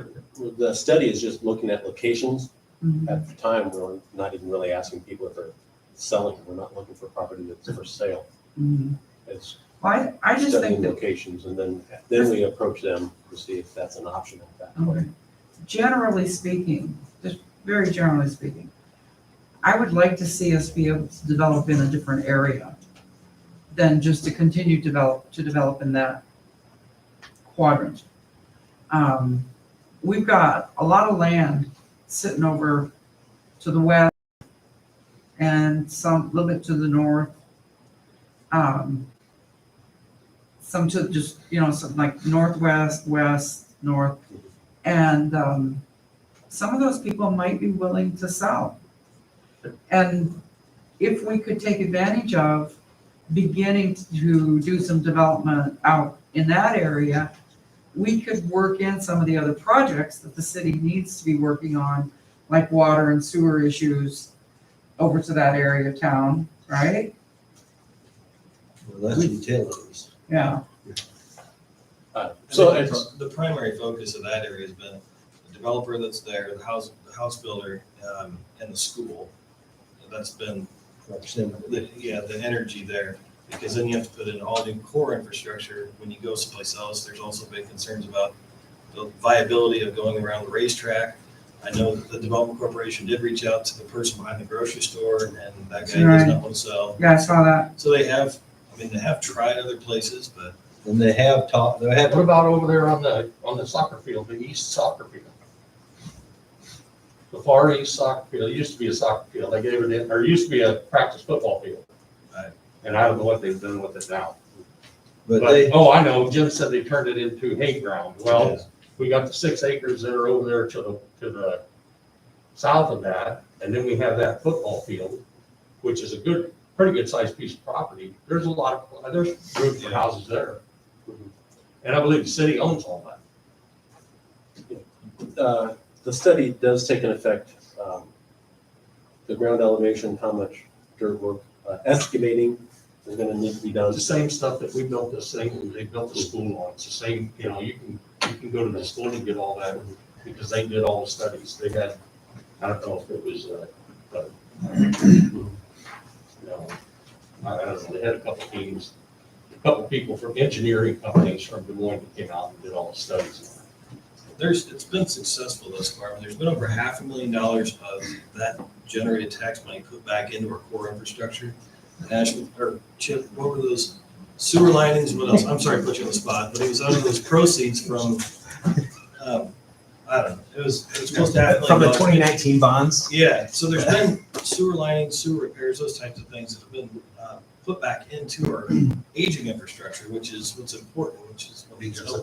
the study is just looking at locations. Mhm. At the time, we're not even really asking people if they're selling. We're not looking for property that's for sale. Mhm. It's Well, I just studying think that, locations, and then we approach them to see if that's an option at that point. okay, generally speaking, just very generally speaking, I would like to see us be able to develop in a different area than just to continue to develop in that quadrant. We've got a lot of land sitting over to the west and some, a little bit to the north. Some to just, some like northwest, west, north. And some of those people might be willing to sell. And if we could take advantage of beginning to do some development out in that area, we could work in some of the other projects that the city needs to be working on, like water and sewer issues over to that area of town, right? Well, that's utilities. Yeah. So I think it's, the primary focus of that area has been the developer that's there, the house builder, and the school. That's been Proximity. the energy there, because then you have to put in all new core infrastructure. When you go someplace else, there's also big concerns about the viability of going around the racetrack. I know that the Development Corporation did reach out to the person behind the grocery store, and that guy does not want to sell. Yeah, I saw that. So they have tried other places, but And they have talked, they have, What about over there on the soccer field, the east soccer field? The far east soccer field, it used to be a soccer field, they gave it in, or it used to be a practice football field. Right. And I don't know what they've done with it now. but they, Oh, I know, Jim said they turned it into hay ground. Yeah. Well, we got the 6 acres that are over there to the south of that, and then we have that football field, which is a pretty good sized piece of property. There's there's room for houses there. And I believe the city owns all that. The study does take an effect, the ground elevation, how much dirt work, excavating is gonna need to be done. It's the same stuff that we built this thing, they built the school on. It's the same, you know, you can go to the school and get all that because they did all the studies. They had, I don't know if it was, you know, I don't know, they had a couple teams, a couple people from engineering companies from Des Moines that came out and did all the studies. It's been successful thus far. There's been over $500,000 of that generated tax money put back into our core infrastructure. Ashland, or Chip, what were those sewer linings? What else? I'm sorry to put you on the spot, but it was out of those proceeds from, I don't know, it was supposed to happen. From the 2019 bonds? Yeah, so there's been sewer linings, sewer repairs, those types of things that have been put back into our aging infrastructure, which is what's important, which is because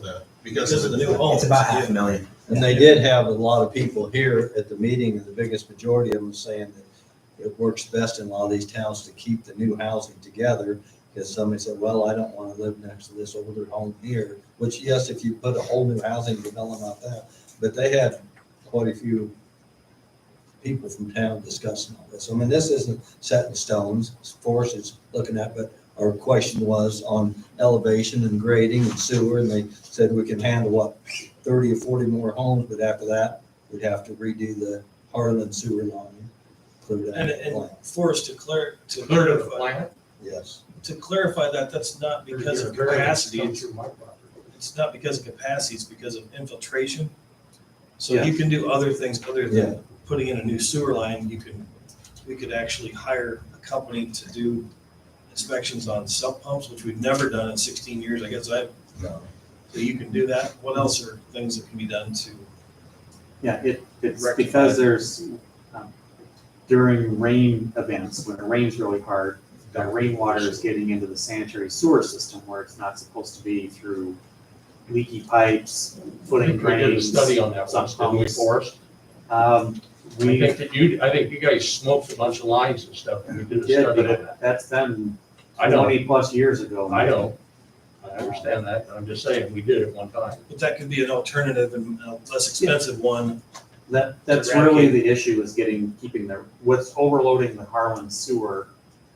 of the new homes. It's about $500,000. and they did have a lot of people here at the meeting, and the biggest majority of them saying that it works best in a lot of these towns to keep the new housing together. Because somebody said, well, I don't want to live next to this older home here, which yes, if you put a whole new housing development out there, but they had quite a few people from town discussing all this. I mean, this isn't set in stones, Forrest is looking at, but our question was on elevation and grading and sewer, and they said we can handle what, 30 or 40 more homes, but after that, we'd have to redo the Harlem sewer line. And for us to Clear to the clarify, plant. Yes. to clarify that, that's not because of capacity. It's not because of capacity, it's because of infiltration. So you can do other things other than putting in a new sewer line. We could actually hire a company to do inspections on sump pumps, which we've never done in 16 years. I guess so you can do that. What else are things that can be done to? Yeah, it's because there's, during rain events, when it rains really hard, that rainwater is getting into the sanitary sewer system where it's not supposed to be, through leaky pipes, footing We did a drains. study on that once, didn't we, Forrest? I think you guys smoked a bunch of lines and stuff, and we did a did, study but on that. that's been I know, 20+ years ago. I know. I understand that, but I'm just saying, we did it one time. But that could be an alternative and a less expensive one. That's really the issue, is keeping what's overloading the Harlan sewer.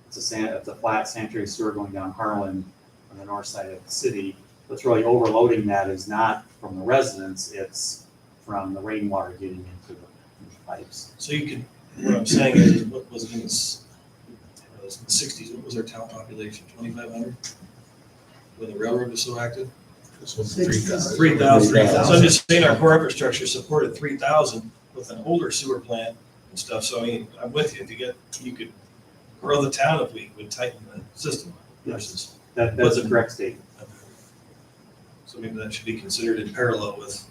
It's a flat sanitary sewer going down Harlan on the north side of the city. What's really overloading that is not from the residents, it's from the rainwater getting into the pipes. So you could, what I'm saying is, what was it in the 60s, what was our town population, 2,500? When the railroad was so active? This was 3,000. 3,000. So I'm just saying our core infrastructure supported 3,000 with an older sewer plant and stuff. So I mean, I'm with you, you could grow the town if we would tighten the system versus. That's a correct statement. So maybe that should be considered in parallel with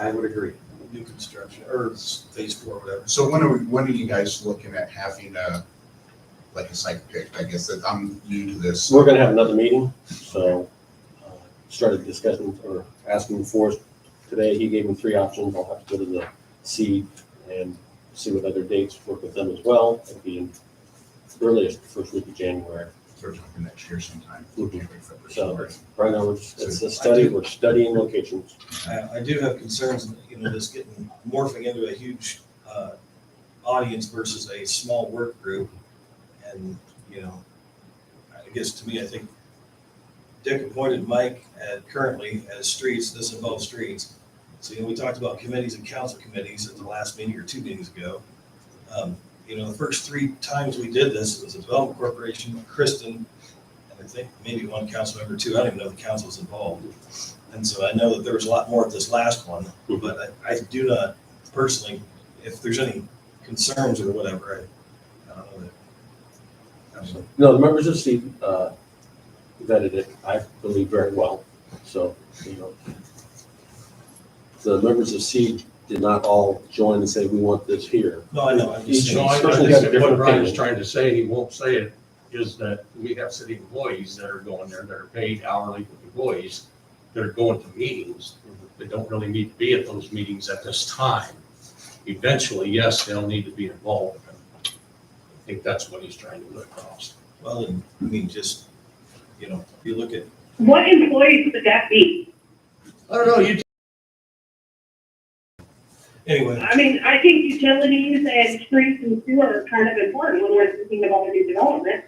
I would agree. new construction or phase 4 or whatever. So when are you guys looking at having a site picked? I guess that I'm new to this. We're gonna have another meeting, so started discussing or asking Forrest today. He gave me 3 options. I'll have to go to the seed and see what other dates work with them as well. It'll be in earliest first week of January. Sort of next year sometime. So right now, it's a study. We're studying locations. I do have concerns, this getting morphing into a huge audience versus a small work group. And, I guess to me, I think Dick appointed Mike currently as streets. This involves streets. So, we talked about committees and council committees at the last meeting or 2 meetings ago. The first 3 times we did this, it was a development corporation, Kristen, and I think maybe one council member too. I don't even know if the council was involved. And so I know that there was a lot more at this last one, but I do not personally, if there's any concerns or whatever, I don't know. No, the members of seed vetted it, I believe, very well. So, you know, the members of SEED did not all join and say, we want this here. No, I know, I'm just So saying. I Certainly got a think different what Brian's opinion. trying to say, he won't say it, is that we have city employees that are going there, that are paid hourly employees, that are going to meetings, that don't really need to be at those meetings at this time. Eventually, yes, they'll need to be involved. I think that's what he's trying to look across. Well, and, I mean, just, you know, if you look at, What employees would that be? I don't know, you anyway, I mean, I think utilities and streets and sewer are kind of important when we're thinking about a new development.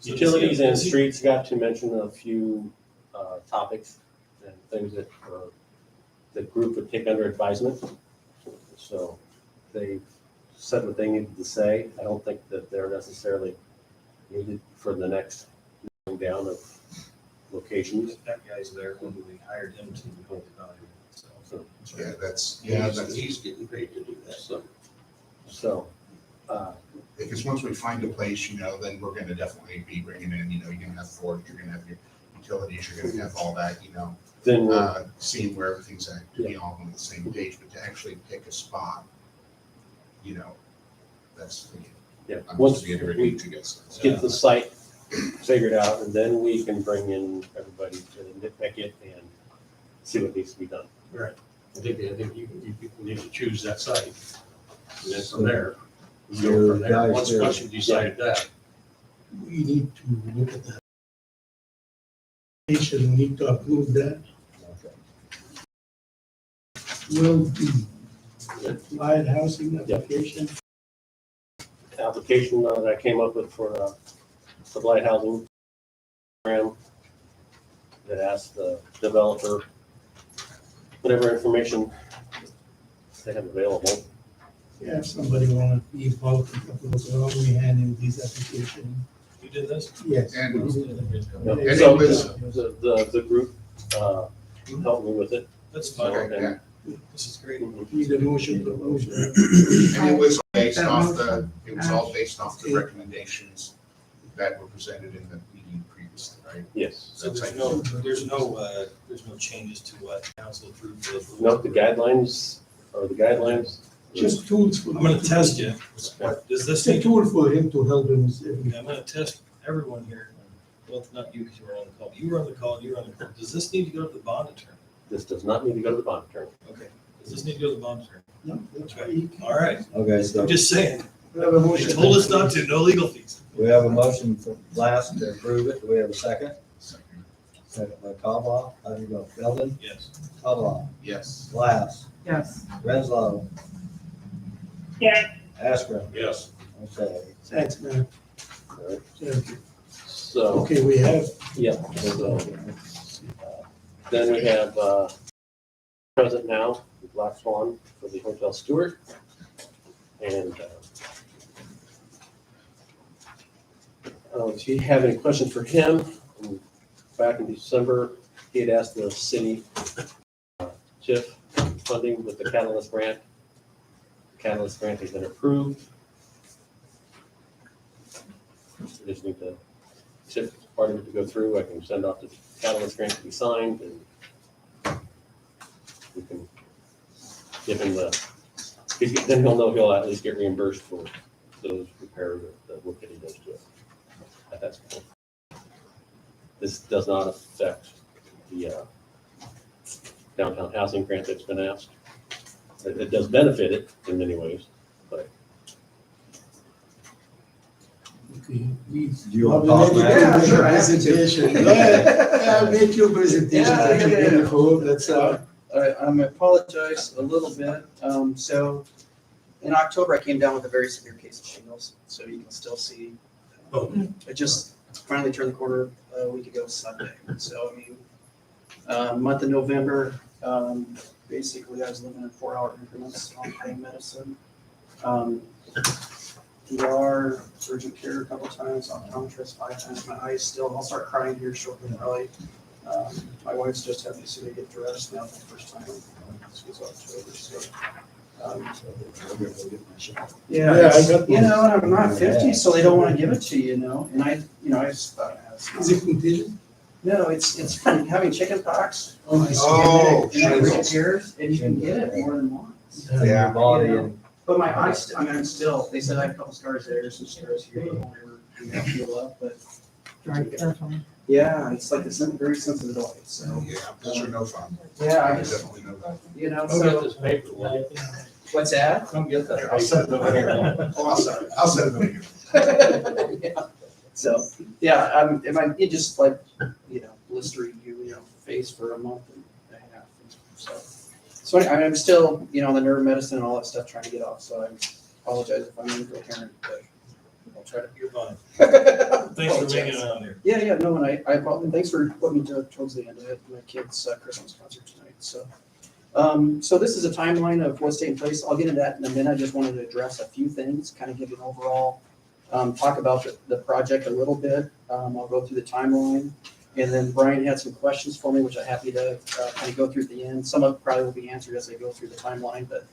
Utilities and streets got to mention a few topics and things that the group would take under advisement. So they said what they needed to say. I don't think that they're necessarily needed for the next down of locations. that guy's there, when we hired him to hold the value. So, he's getting paid to do that. So, Because once we find a place, you know, then we're gonna definitely be bringing in, you know, you're gonna have forage, you're gonna have your utilities, you're gonna have all that, you know. then we'll Seeing where everything's at, to be all on the same page, but to actually pick a spot, you know, that's the, yeah, I'm once just we reiterating what you guys said. get the site figured out, and then we can bring in everybody to nitpick it and see what needs to be done. Right. I think you need to choose that site. And then from there, go from there. Guys, Once you decide that, We need to look at that. We need to approve that. Will be light housing application. Application that I came up with for the light housing program that asked the developer whatever information they have available. Yeah, if somebody wanna be involved in a couple of those, we handle these applications. You did this? Yes. And- So it was- the group helped me with it. That's fine. Okay, yeah. This is great. Need a motion, promotion. And it was based That off motion. it was all based off the recommendations that were presented in the meeting previously, right? Yes. So there's no changes to what council approved. for the- Note the guidelines are the guidelines. Just tools for. I'm gonna test you. Does this It's a need, tool for him to help him. I'm gonna test everyone here. Well, not you, because you were on the call. You were on the call, you were on the call. Does this need to go to the bond attorney? This does not need to go to the bond attorney. Okay. Does this need to go to the bond attorney? No, that's right. All right. Okay, so I'm just saying. We have a They motion. told us not to, no legal fees. we have a motion from last to approve it. Do we have a second? Second. Second by Cobba. How do you go? Belvin? Yes. Cobba. Yes. Glass. Yes. Renslow. Yeah, Askren. yes. Okay. Thanks, man. All right. Thank you. So, Okay, we have, yeah, so, then we have, present now, Black Swan for the Hotel Stuart. And, if you have any questions for him, back in December, he had asked the city TIF funding with the Catalyst grant. The Catalyst grant has been approved. We just need the TIF part of it to go through. I can send off the Catalyst grant to be signed, and we can give him then he'll know he'll at least get reimbursed for those repairs, the work that he does to it. At that point. This does not affect the downtown housing grant that's been asked. It does benefit it in many ways, but okay, please. Do you want to talk, Matt? Yeah, Make sure, your I have to. presentation. Go ahead. Make your presentation. Yeah, Thank you, yeah, yeah. wonderful. That's, All right, I'm gonna apologize a little bit. So in October, I came down with a very severe case of shingles, so you can still see. Oh. I just finally turned the corner a week ago Sunday. So, I mean, month of November, basically I was living in 4-hour increments on pain medicine. ER, urgent care a couple times, optometrist 5 times. My eyes still, I'll start crying here shortly probably. My wife's just had me see me get dressed now for the first time. This was October, so Yeah, Yeah, I got you one. know, and I'm not 50, so they don't want to give it to you, you know, and I just thought, Is it contingent? no, it's from having chicken pox. Oh, And it reappears, and you can get it more than once. Yeah. Body You know? and But my eyes, I mean, I'm still, they said I have a couple scars there, some scars here, that won't ever, heal up, but Very carefully. yeah, it's like the very sensitive eye, so. Yeah, those are no fun. Yeah, I I just, definitely know that. you know, Go get so, this paper. what's that? Come get that. Here, I'll set it over here. Oh, I'll set it over here. Yeah. So, yeah, it just like, you know, blistering your face for a month and a half. So anyway, I'm still, you know, on the nerve medicine and all that stuff trying to get off, so I apologize if I'm incoherent, but I'll try to. You're fine. Thanks for making it on there. Yeah, no, and I apologize, thanks for putting me towards the end. I had my kid's Christmas concert tonight, so. So this is a timeline of what's taking place. I'll get into that in a minute. I just wanted to address a few things, kind of give you an overall, talk about the project a little bit. I'll go through the timeline. And then Brian had some questions for me, which I'm happy to kind of go through at the end. Some of it probably will be answered as I go through the timeline, but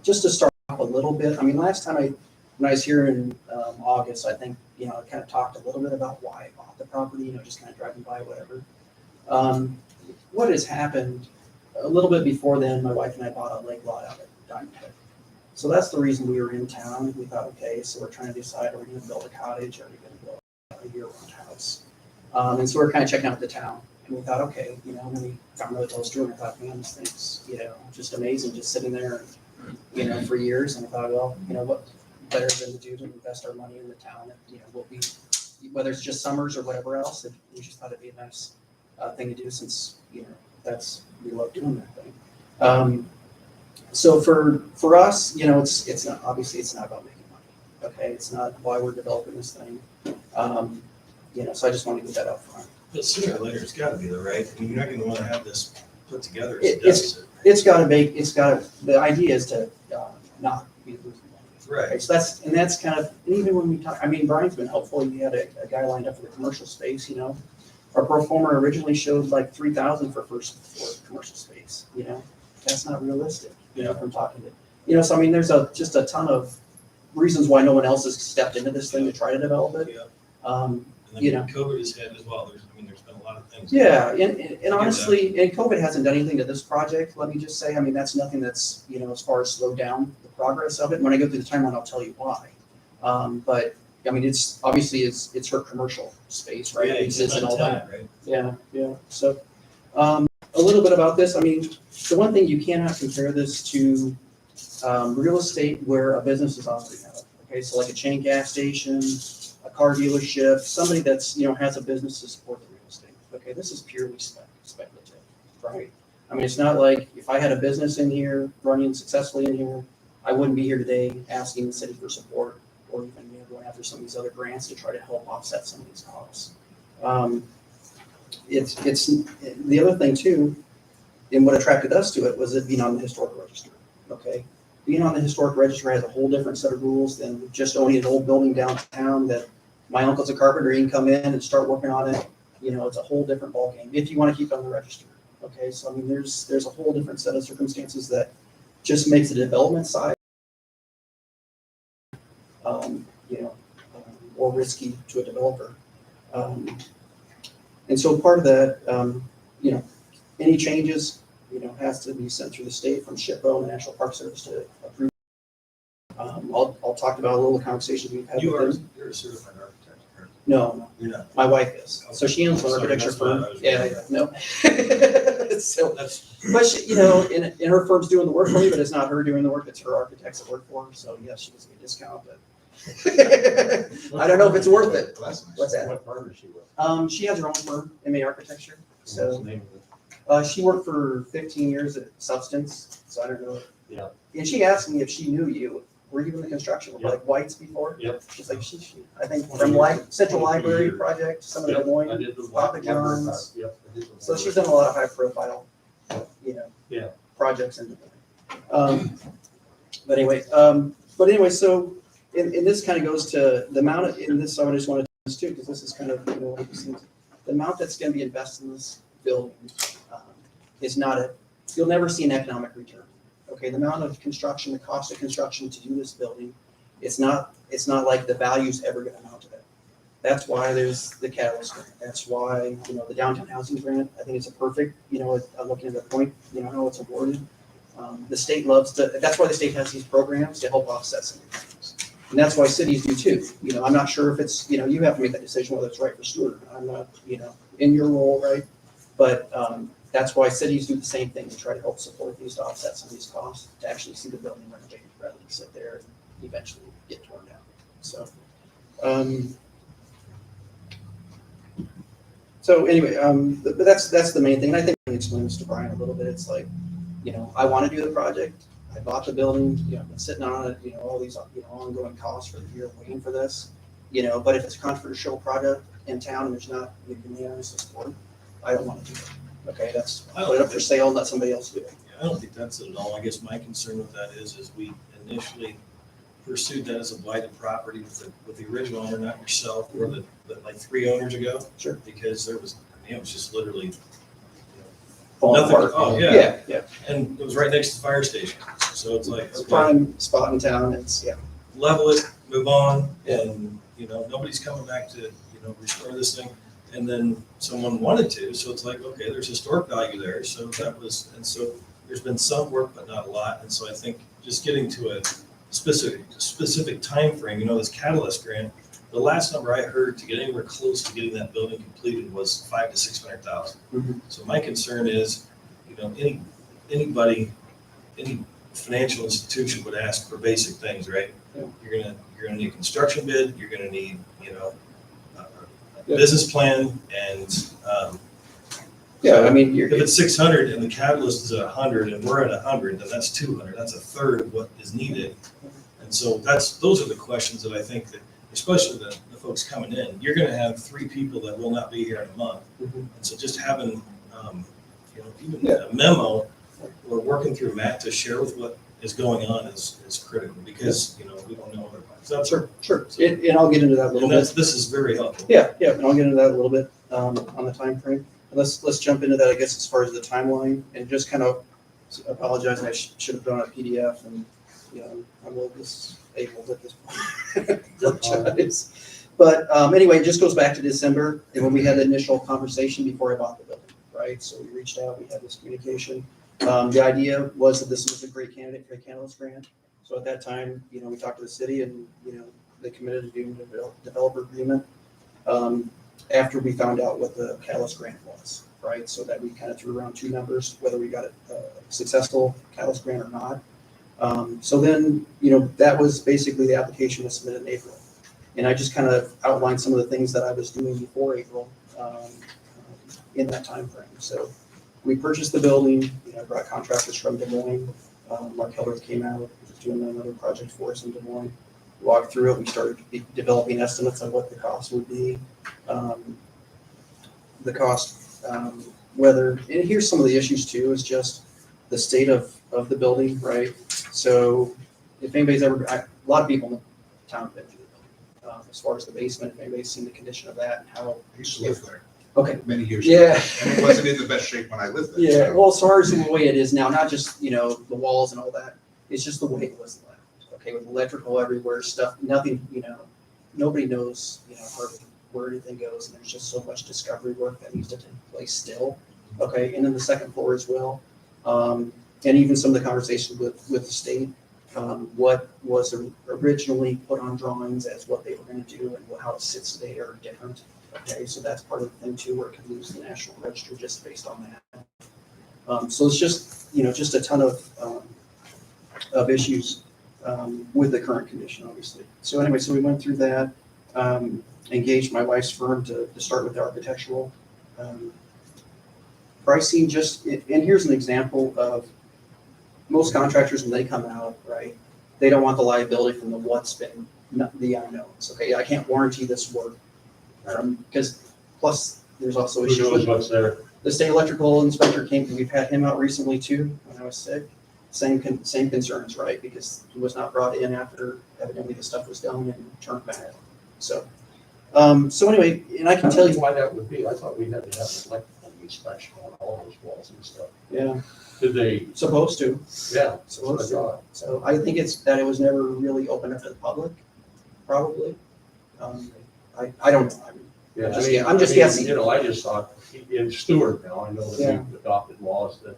just to start off a little bit, I mean, last time when I was here in August, I think, you know, I kind of talked a little bit about why I bought the property, you know, just kind of driving by, whatever. What has happened, a little bit before then, my wife and I bought a lake lot out at Diamond Head. So that's the reason we were in town. We thought, okay, so we're trying to decide, are we going to build a cottage, or are we going to build a year-round house? And so we're kind of checking out the town, and we thought, okay, you know, and then we found really close to it, and I thought, man, this thing's, you know, just amazing, just sitting there, you know, for years. And I thought, well, you know, what better than to do to invest our money in the town that, you know, will be, whether it's just summers or whatever else, we just thought it'd be a nice thing to do, since, you know, we love doing that thing. So for us, you know, it's not, obviously it's not about making money. Okay, it's not why we're developing this thing. You know, so I just want to get that up front. But sooner or later, it's gotta be though, right? I mean, you're not gonna wanna have this put together as a It's deficit. the idea is to not be losing money. Okay, Right. so that's kind of, and even when we talk, I mean, Brian's been helpful. He had a guy lined up for the commercial space, you know. Our pro forma originally showed like 3,000 for first floor commercial space, you know. That's not realistic, you know, from talking to, you know, so I mean, there's just a ton of reasons why no one else has stepped into this thing to try to develop it. Yeah. Um, And then you know. COVID has hit as well. There's been a lot of things. Yeah, and honestly, and COVID hasn't done anything to this project, let me just say. I mean, that's nothing that's, you know, as far as slowed down the progress of it. When I go through the timeline, I'll tell you why. But, I mean, it's obviously it's her commercial space, right? Yeah, It it's exists and all that. right? Yeah. So, a little bit about this. I mean, the one thing, you cannot compare this to real estate where a business is operating out of. Okay, so like a chain gas station, a car dealership, somebody that's, you know, has a business to support the real estate. Okay, this is purely speculative, right? I mean, it's not like if I had a business in here, running successfully in here, I wouldn't be here today asking the city for support, or even, you know, going after some of these other grants to try to help offset some of these costs. It's the other thing too, and what attracted us to it was it being on the historic register. Okay, being on the historic register has a whole different set of rules than just owning an old building downtown that my uncle's a carpenter, he can come in and start working on it. You know, it's a whole different ballgame if you want to keep it on the register. Okay, so I mean, there's a whole different set of circumstances that just makes the development side, you know, more risky to a developer. And so part of that, you know, any changes, you know, has to be sent through the state from SHPO and the National Park Service to approve. I'll talk about a little conversation we've had with them. You're a certified architect, correct? No, You're not. my wife is. So she owns an Sorry, architecture that's what I firm. was Yeah, wondering. no. So, That's, but she, you know, and her firm's doing the work for me, but it's not her doing the work, it's her architects that work for her. So yes, she gets a discount, but I don't know if it's worth it. Well, that's nice. What's that? What firm is she with? She has her own firm, MA Architecture. What's So the name of it? she worked for 15 years at Substance, so I don't know. Yeah. And she asked me if she knew you. Were you in the construction with Yep. like White's before? Yep. She's like, I think from Central Library project, some of the Des I Moines, did the Papa Yep, John's. Yep. I did the So she's done a lot of high profile, you know, Yeah. projects and but anyway, so and this kind of goes to the amount in this, I just wanted to do this too, because this is kind of, you know, one of these things. The amount that's going to be invested in this building is not you'll never see an economic return. Okay, the amount of construction, the cost of construction to do this building, it's not like the value's ever gonna amount to that. That's why there's the catalyst grant. That's why, the downtown housing grant, I think it's a perfect, looking at the point, how it's awarded. The state loves that's why the state has these programs to help offset some of these things. And that's why cities do too. I'm not sure if it's, you have to make that decision whether it's right for Stuart. I'm not, in your role, right? But that's why cities do the same thing to try to help support these, to offset some of these costs, to actually see the building renovated rather than sit there and eventually get torn down. So anyway, but that's the main thing. And I think I explained this to Brian a little bit. It's like, I want to do the project. I bought the building, I've been sitting on it, all these, ongoing costs for the year waiting for this, but if it's a controversial project in town and there's not unanimous support, I don't want to do it. Okay, that's, put it up for sale and let somebody else do it. I don't think that's it at all. I guess my concern with that is we initially pursued that as a blighted property with the original owner, not yourself, or the like 3 owners ago. Sure. Because it was just literally Falling nothing. apart. Oh, yeah. Yeah. And it was right next to the fire station. So it's like, It's a okay, prime spot in town. It's, level it, move on, and, nobody's coming back to, restore this thing. And then someone wanted to, so it's like, okay, there's historic value there. So so there's been some work, but not a lot. And so I think just getting to a specific time frame, this catalyst grant, the last number I heard to get anywhere close to getting that building completed was $500,000 to $600,000. Mhm. So my concern is, any financial institution would ask for basic things, right? Yeah. You're gonna need a construction bid. You're gonna need, a Yeah. business plan, and I mean, if it's 600 and the catalyst is at 100 and we're at 100, then that's 200. That's a third of what is needed. And so those are the questions that I think that, especially the folks coming in, you're going to have 3 people that will not be here in a month. Mhm. And so just having, even a memo or working through Matt to share with what is going on is critical, because, we don't know otherwise. Sure. And I'll get into that a little bit. This is very helpful. Yeah, and I'll get into that a little bit on the time frame. Let's jump into that, I guess, as far as the timeline, and just kind of apologize. I should have done a PDF, and I'm a little disabled at this point. Apologize. But anyway, it just goes back to December, and when we had the initial conversation before I bought the building, right? So we reached out, we had this communication. The idea was that this was a great candidate for a catalyst grant. So at that time, we talked to the city, and they committed to doing a developer agreement. After we found out what the catalyst grant was, right? So that we kind of threw around 2 numbers, whether we got a successful catalyst grant or not. So then, that was basically the application was submitted in April. And I just kind of outlined some of the things that I was doing before April in that time frame. So we purchased the building, brought contractors from Des Moines. Mark Hildreth came out, was doing another project for us in Des Moines. Walked through it, we started developing estimates of what the cost would be. Whether, and here's some of the issues too, is just the state of the building, right? So if anybody's ever, a lot of people in the town have been through the building. As far as the basement, if anybody's seen the condition of that and how. I used to live there Okay. many years Yeah. ago. And it wasn't in the best shape when I lived there. Yeah, so. well, as far as the way it is now, not just, the walls and all that, it's just the way it was left. Okay, with electrical everywhere, stuff, nothing, nobody knows, hardly where anything goes, and there's just so much discovery work that needs to take place still. Okay, and then the second floor as well. And even some of the conversations with the state, what was originally put on drawings as what they were gonna do and how it sits today are different. Okay, so that's part of the thing too, where it could lose the National Register just based on that. So it's just, just a ton of issues with the current condition, obviously. So anyway, so we went through that, engaged my wife's firm to start with the architectural pricing. And here's an example of most contractors when they come out, right? They don't want the liability from what's been the unknowns. Okay, I can't warranty this work because plus there's also Who issues knows with what's there? the state electrical inspector came. We've had him out recently too when I was sick. Same concerns, right? Because he was not brought in after evidently the stuff was done and turned back. So, so anyway, and I can tell you why that would be. I thought we had to have an electrical inspection on all those walls and stuff. Yeah, Did they, supposed to. yeah, that's what I Supposed to. thought. So I think it's that it was never really open up to the public, probably. I don't know. Yeah, Just- I mean, I'm just I mean, guessing. You know, I just thought, in Stuart now, I know that Yeah. we've adopted laws that,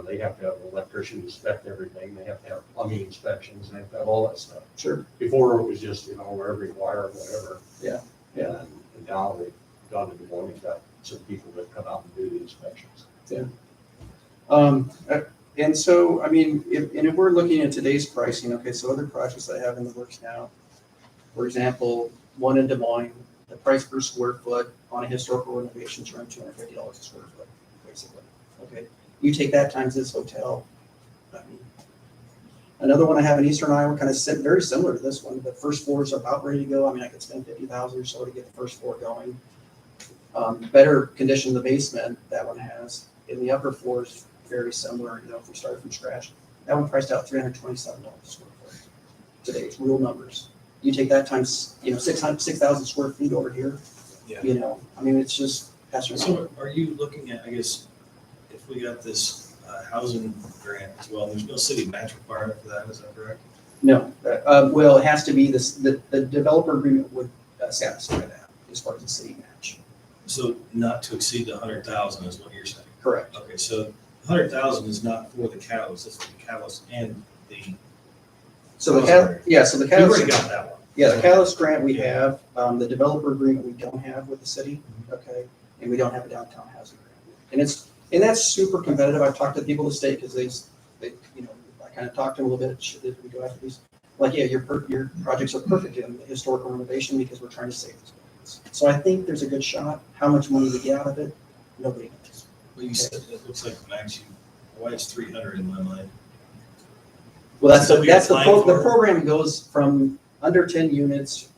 they have to have an electrician inspect everything, they have to have plumbing inspections, they have to have all that stuff. Sure. Before it was just, you know, where every wire or whatever. Yeah, yeah. And now they've got it, we've got some people that come out and do the inspections. And so, I mean, if we're looking at today's pricing, okay, so other projects I have in the works now, for example, one in Des Moines, the price per square foot on a historical renovation is around $250 a square foot, basically. Okay, you take that times this hotel. I mean, another one I have in Eastern Iowa, kind of very similar to this one. The first floor is about ready to go. I mean, I could spend $50,000 or so to get the first floor going. Better condition the basement that one has. In the upper floors, very similar. You know, if we start from scratch, that one priced out $327 a square foot. Today's real numbers. You take that times, you know, 6,000 square feet over here. Yeah. You know, I mean, it's just So are you looking at, I guess, if we got this housing grant as well, there's no city match requirement for that, is that correct? No, well, it has to be this, the developer agreement would satisfy that as far as the city match. So not to exceed the 100,000 is what you're saying? Correct. Okay, so 100,000 is not for the catalyst, it's for the catalyst and the. So the so the We've catalyst. already got that one. Yeah, the catalyst grant we have, the developer agreement we don't have with the city, okay? And we don't have a downtown housing grant. And that's super competitive. I've talked to people in the state because they, you know, I kind of talked to them a little bit, should we go after these? Like, yeah, your projects are perfect in historical renovation because we're trying to save these buildings. So I think there's a good shot. How much money we get out of it, nobody knows. Well, you said it looks like max, why it's 300 in my mind. Well, Is that what you're applying the for? program goes from under 10 units,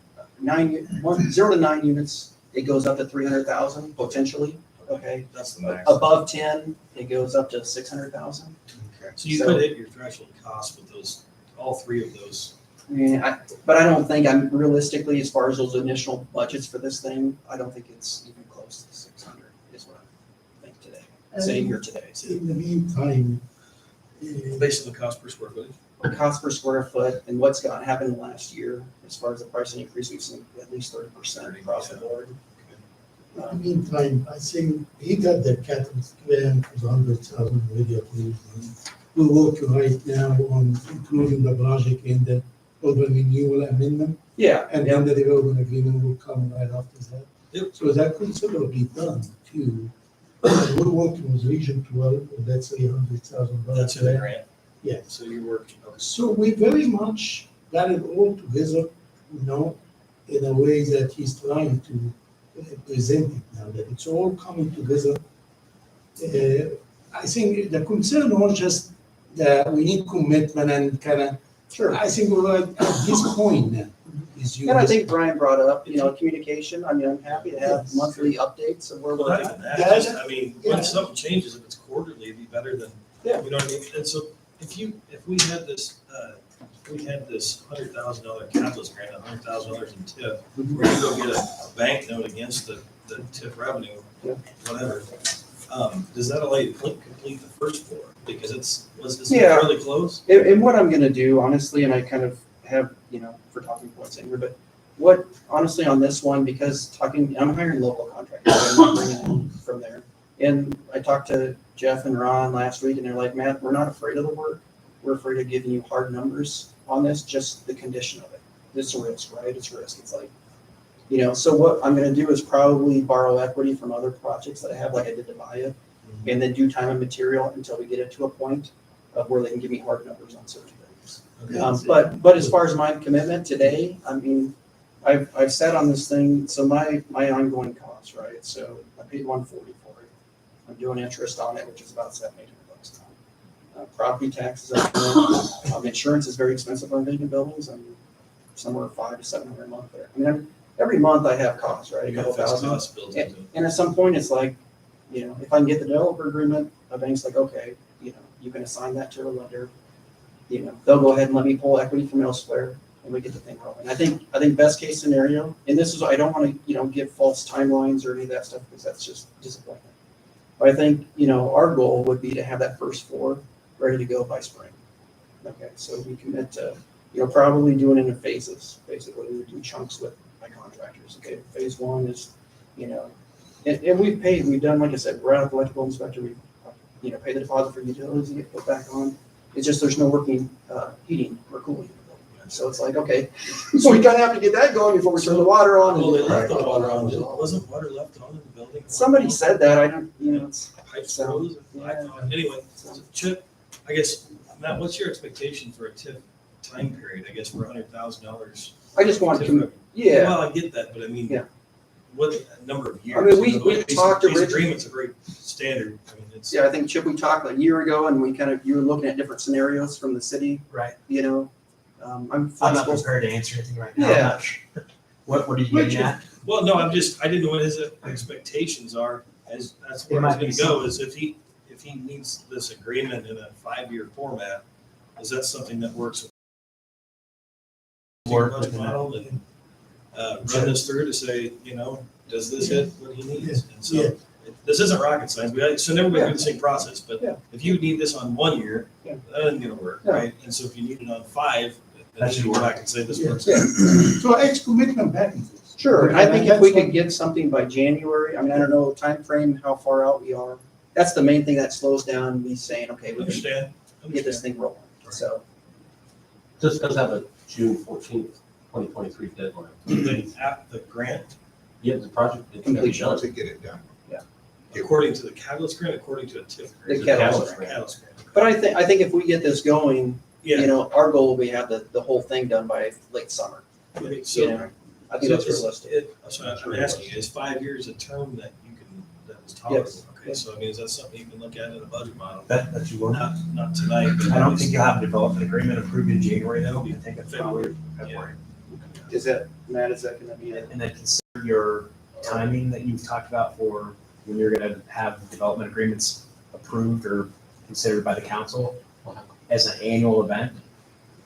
0 to 9 units, it goes up to 300,000 potentially, okay? That's the max. Above 10, it goes up to 600,000. So you could hit your threshold cost with those, all three of those. Yeah, but I don't think realistically, as far as those initial budgets for this thing, I don't think it's even close to 600 is what I think today, sitting here today. In the meantime, Based on the cost per square footage? Cost per square foot and what's happened last year, as far as the pricing increase, we've seen at least 30% across the board. in the meantime, I think he got the catalyst grant for 100,000 already approved. We're working right now on including the project in the urban renewal amendment, Yeah, and then the development agreement will come right after that. Yep. So that could sort of be done too. We're working with Region 12, that's $300,000. That's in the grant? Yeah. So you're working, okay. So we very much got it all together, you know, in a way that he's trying to present it now, that it's all coming together. I think the concern was just that we need commitment and kind of, sure. I think we're at this point now. Is you And I think Brian brought up, you know, communication. I mean, I'm happy to have monthly updates of where Well, we're not at. even that, Yeah. just, I mean, when Yeah. something changes, if it's quarterly, it'd be better than, Yeah. you know what I mean? And so if we had this, $100,000 catalyst grant, $100,000 in TIF, we're gonna go get a bank note against the TIF revenue, Yeah. whatever. Does that allow you to complete the first floor? Because it's Yeah. fairly close. And what I'm gonna do, honestly, and I kind of have, you know, for talking points in here, but what, honestly, on this one, because I'm hiring local contractors, I'm not bringing in from there. And I talked to Jeff and Ron last week, and they're like, Matt, we're not afraid of the work. We're afraid of giving you hard numbers on this, just the condition of it. It's a risk, right? It's risk. It's like, you know, so what I'm gonna do is probably borrow equity from other projects that I have, like I did to buy it, and then do time and material until we get it to a point of where they can give me hard numbers on certain things. Okay. But as far as my commitment today, I mean, I've sat on this thing, so my ongoing costs, right? So I paid $140 for it. I'm doing interest on it, which is about $700-800 a ton. Property taxes, insurance is very expensive on vacant buildings. I'm somewhere $500 to $700 a month there. I mean, every month I have costs, right? A You couple got fixed thousand. costs built into it. And at some point, it's like, you know, if I can get the developer agreement, a bank's like, okay, you know, you can assign that to a lender. You know, they'll go ahead and let me pull equity from elsewhere, and we get the thing rolling. I think best case scenario, and this is, I don't want to, you know, give false timelines or any of that stuff because that's just disappointing. But I think, our goal would be to have that first floor ready to go by spring. Okay, so we commit to, probably doing it in phases, basically, we do chunks with my contractors. Okay, phase one is, and we've done, like I said, we're out of electrical inspector, we, pay the deposit for utilities to get put back on. It's just there's no working heating or cooling. So it's like, okay, so we kind of have to get that going before we turn the water on. Well, they left the water on, wasn't water left on in the building? Somebody said that, I don't, it's. Pipes froze, I thought, anyway, Chip, I guess, Matt, what's your expectation for a TIF time period, I guess, for $100,000? I just want to, yeah, Well, I get that, but I mean, Yeah. what number of years? I mean, we These- talked These originally- agreements are very standard, I mean, it's. yeah, I think Chip, we talked a year ago and you were looking at different scenarios from the city, Right. I'm I'm not flexible. prepared to answer anything right now. Yeah. What are you getting at? Well, no, I didn't know what his expectations are, that's where It I was might be gonna go, is if he needs this agreement in a 5-year format, is that something that works with your budget model and, run this through to say, does this hit what he needs? And so, this isn't rocket science, so everybody do the same process, but Yeah. if you need this on 1 year, Yeah. that isn't gonna work, Yeah. right? And so if you need it on 5, then That you should can go work. back and say this Yeah. works. Yeah. So ex commitment back and forth. Sure, and I think if That's we what- could get something by January, I mean, I don't know time frame, how far out we are. That's the main thing that slows down me saying, okay, we can Understand? get this thing rolling, so. This does have a June 14th, 2023 deadline. The grant, Yeah, the project. it's gotta be Completion. done. To get it done. according to the catalyst grant, according to a TIF grant. The catalyst grant. Catalyst grant. But I think if we get this going, Yeah. our goal will be have the whole thing done by late summer. Okay, You so. know, I think that's realistic. So I'm asking, is 5 years a term that is tolerable? Okay, so I mean, is that something you can look at in a budget model? That you will not. Not tonight, but. I don't think you'll have to develop an agreement approved in January though. I think it's probably February. Is that, Matt, is that gonna be it? And then consider your timing that you've talked about for when you're gonna have development agreements approved or considered by the council as an annual event.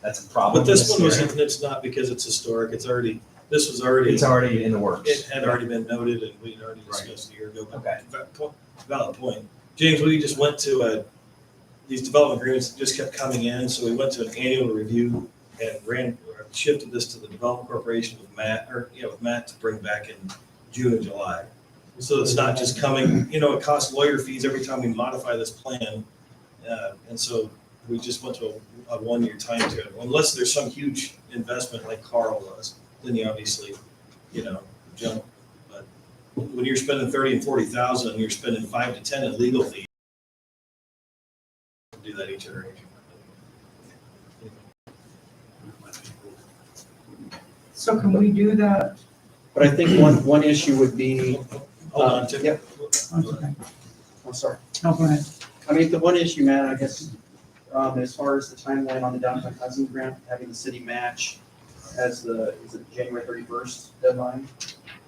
That's a problem. But this in one was, area. it's not because it's historic, this was It's already in the works. it had already been noted and we had already Right. discussed a year ago. But Okay. Valid point. James, we just went to these development agreements just kept coming in, so we went to an annual review and shifted this to the development corporation with Matt to bring back in June and July. So it's not just coming, it costs lawyer fees every time we modify this plan. And so we just went to a 1-year time to it. Unless there's some huge investment like Carl was, then you obviously, jump. But when you're spending 30 and 40,000, and you're spending 5 to 10 in legal fees, do that each iteration. So can we do that? But I think one issue would be, Hold on, Tim. Yep. Okay. I'm sorry. No, go ahead. I mean, the one issue, Matt, I guess, as far as the timeline on the downtown housing grant, having the city match as is it January 31st deadline?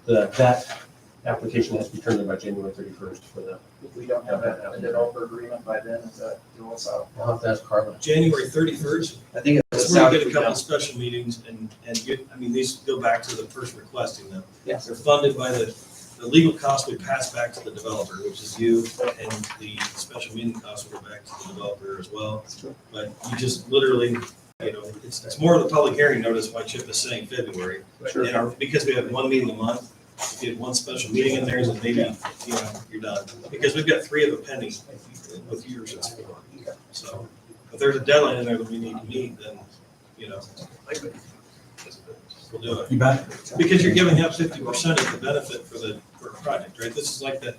That application has to be turned in by January 31st for the, If we don't have a developer agreement by then, is that throw us out? I'll have to ask Carla. January 31st, I think that's it's where out you if get a we couple don't. of special meetings and get, these go back to the person requesting them. Yes. They're funded by the legal costs we pass back to the developer, which is you, and the special meeting costs will go back to the developer as well. But you just literally, it's more of the public hearing notice why Chip is saying February. Sure. Because we have one meeting a month, if you have one special meeting in there, then maybe, you're done. Because we've got 3 of them pending with yours and 4. So if there's a deadline in there that we need to meet, then, we'll do it. You bet. Because you're giving up 50% of the benefit for a project, right? This is like the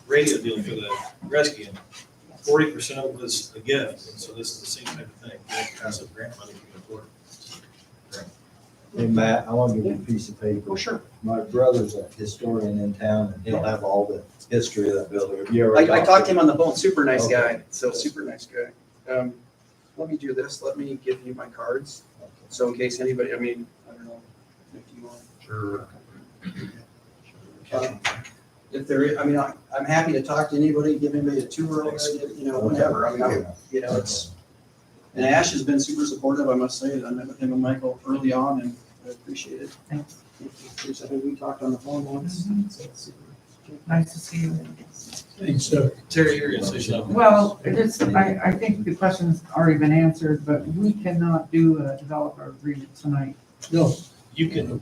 radio deal for the rescue. 40% of it was a gift, and so this is the same type of thing. You have passive grant money from the board. Hey, Matt, I want to give you a piece of paper. Oh, sure. My brother's a historian in town, and he'll have all the history of that building. Have you ever I talked to him on the phone, super nice Okay. guy, so super nice guy. Let me do this, let me give you my cards, so in case anybody, I don't know if you want. Sure. If there is, I'm happy to talk to anybody, give anybody a tour, whatever, it's, and Ash has been super supportive, I must say, I met with him and Michael early on, and I appreciate it. Thanks. I think we talked on the phone once. So it's super. Nice to see you. Thanks, sir. Terry, you're gonna say something? Well, I think the question's already been answered, but we cannot do a developer agreement tonight. No, You can,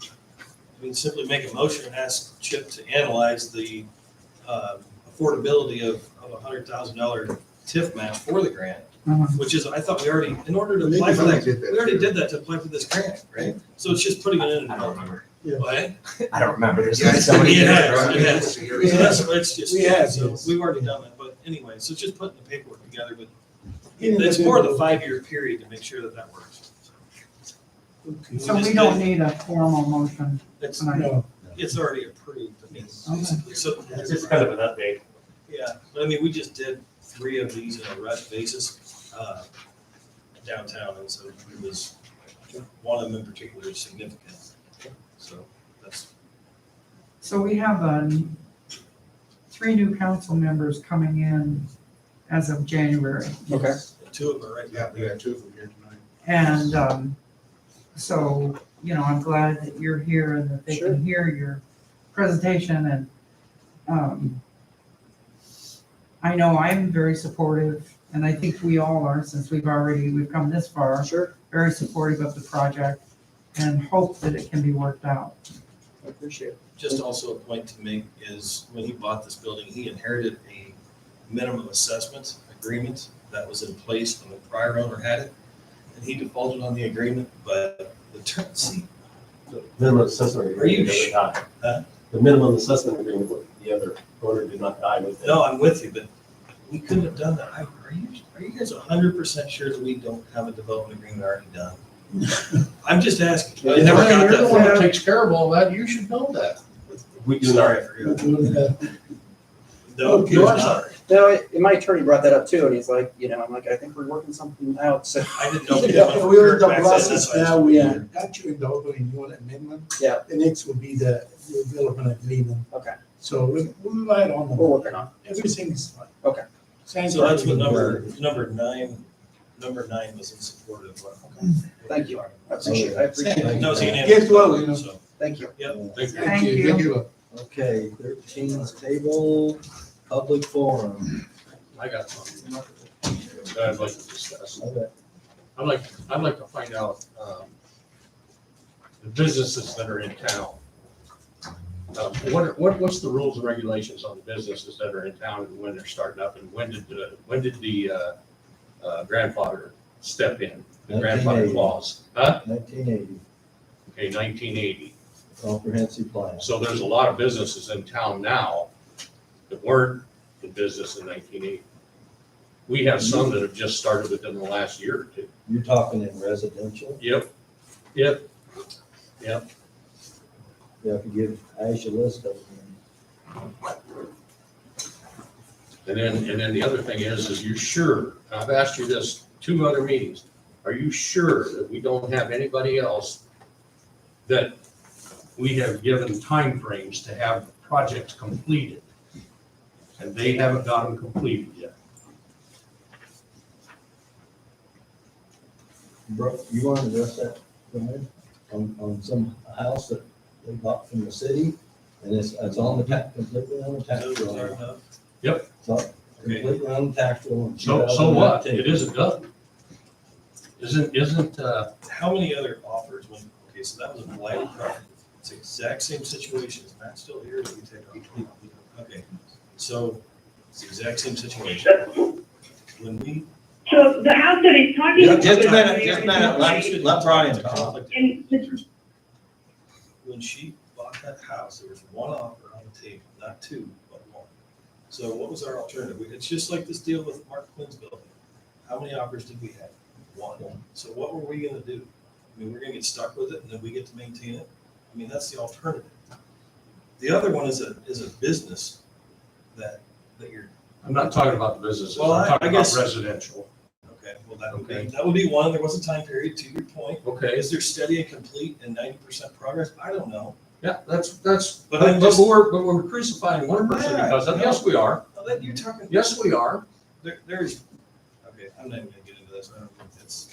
I mean, simply make a motion and ask Chip to analyze the affordability of a $100,000 TIF match for the grant, Uh-huh. which is, I thought we already, in order to Maybe apply for we that, did that we already too. did that to apply for this grant, right? So it's just putting it in. I don't remember. What? I don't remember. There's Yeah, so many. Yeah. years, right? Yeah. It's a year. So that's, it's just, We have, so yes. we've already done that, but anyway, so it's just putting the paperwork together, but it's more the 5-year period to make sure that that works. okay. So we don't need a formal motion It's, tonight. No, it's already approved, I mean, basically, so. It's just kind of an update. Yeah, but I mean, we just did 3 of these in a rush basis, downtown, and so it was, one of them in particular is significant. So that's, So we have 3 new council members coming in as of January. Okay. 2 of them are right Yeah, now. we got 2 of them here tonight. And so, I'm glad that you're here and that they Sure. can hear your presentation. And I know I'm very supportive, and I think we all are, since we've come this far, Sure, very supportive of the project and hope that it can be worked out. I appreciate it. Just also a point to make is when he bought this building, he inherited a minimum assessment agreement that was in place when the prior owner had it. And he defaulted on the agreement, but the term, see, The minimum assessment Are you agreement didn't die. Huh? The minimum assessment agreement with the other owner did not die with it. no, I'm with you, but we couldn't have done that. Are you guys 100% sure that we don't have a development agreement already done? I'm just asking. I never got You're the that one far. that takes care of all that, you should know that. We do Sorry, not. I forgot. no, No, Okay. you're not. No, my attorney brought that up too, and he's like, I'm like, I think we're working something out, so. I didn't know. yeah, we're in the Back then, process that's why I now, we was- are actually the auto renewal amendment. Yeah. The next will be the development agreement. Okay. So we're right on We're them. working on Everything is fine. Okay. Thank So that's you. what number 9 was in support of. Thank you. I appreciate it. I appreciate it. No, it's unanimous. Get well, you know. So, Thank you. yep. Thank you. Thank you. Okay, 13's table, public forum. I got something that I'd like to discuss. Okay. I'd like to find out, the businesses that are in town. What's the rules and regulations on the businesses that are in town and when they're starting up and when did the grandfather step in? The grandfather 1980. clause, huh? 1980, Okay, 1980. comprehensive plan. So there's a lot of businesses in town now that weren't in business in 1980. We have some that have just started within the last year or 2. You're talking in residential? Yep. You have to give Ash a list of them. And then the other thing is you sure, I've asked you this 2 other meetings, are you sure that we don't have anybody else that we have given timeframes to have projects completed? And they haven't got them completed yet. Bro, you want to address that, go ahead, on some house that they bought from the city, and it's on the tax, completely on the tax roll. Yep. So, completely on the tax roll. in So what? 2019. It isn't done. Isn't, How many other offers went, okay, so that was a blighted property. It's the exact same situation. Is Matt still here? Did we take off? Okay, so it's the exact same situation. When we. So the house that he's talking about. Just a minute, let Brian talk. And the When she bought that house, there was 1 offer on the table, not 2, but 1. So what was our alternative? It's just like this deal with Mark Quinn's building. How many offers did we have? 1. So what were we gonna do? I mean, we're gonna get stuck with it and then we get to maintain it? I mean, that's the alternative. The other one is a business that you're, I'm not talking about the businesses, Well, I'm talking I about guess- residential. okay, well, Okay. that would be one. There was a time period, to your point. Okay, Is there steady and complete and 90% progress? I don't know. yeah, that's, But but I'm just- we're crucifying one person We're not, because of, no. yes, we are. Well, then you're talking. Yes, we are. There's, okay, I'm not even gonna get into this. I don't think it's,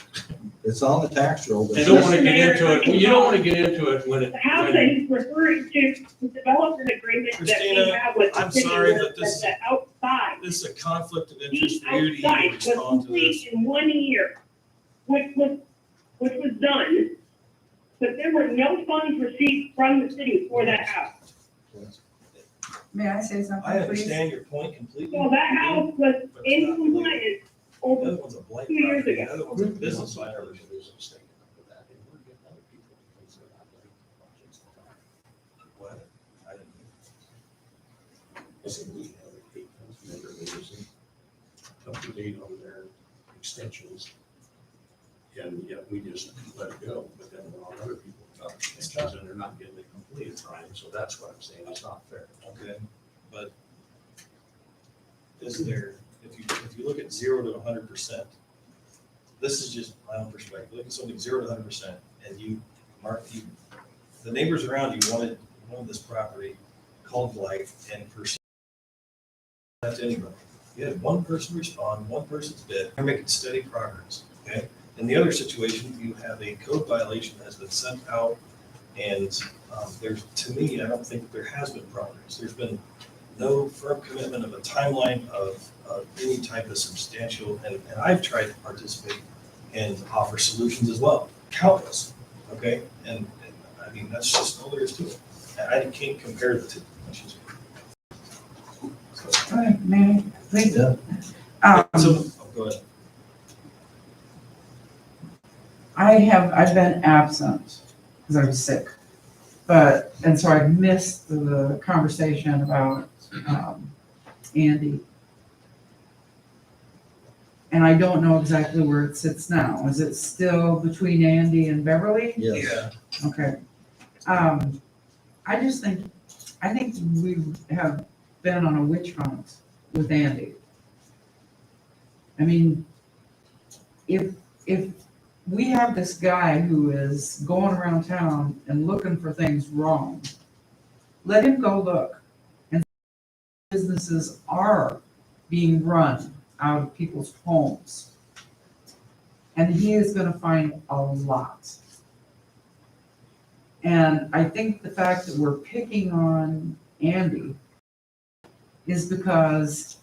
It's on the tax roll. but You don't wanna get into it, you don't wanna get into it when it, The house that he's referring to, the development agreement that we Christina, have with the I'm city, sorry, was but this that the outside, This is a conflict of the interest for you to even outside was respond to this. complete in 1 year, which was done, but there were no funds received from the city for that house. May I say I something, please? understand your point completely. So that house was in compliance The over other one's a blight 2 years property, ago. the other one's a business violation. What? I didn't. I said, we have 8 member meetings, up to date on their extensions. And yet we just let it go, but then there are other people without extensions and they're not getting it completed, Brian, so that's what I'm saying, it's not fair. Okay, but is there, if you look at 0 to 100%, this is just my own perspective, look at something 0 to 100%, and the neighbors around you wanted this property called blight and pursue that to anybody. You had one person respond, one person's bid, you're making steady progress, okay? In the other situation, you have a code violation that has been sent out, and to me, I don't think there has been progress. There's been no firm commitment of a timeline of any type of substantial, and I've tried to participate and offer solutions as well, countless, okay? And I mean, that's just all there is to it. And I can't compare the two. All right, may I, please? Yeah. Go ahead. I've been absent because I was sick, and so I missed the conversation about, Andy. And I don't know exactly where it sits now. Is it still between Andy and Beverly? Yes. Okay. I think we have been on a witch hunt with Andy. I mean, if we have this guy who is going around town and looking for things wrong, let him go look. And businesses are being run out of people's homes. And he is gonna find a lot. And I think the fact that we're picking on Andy is because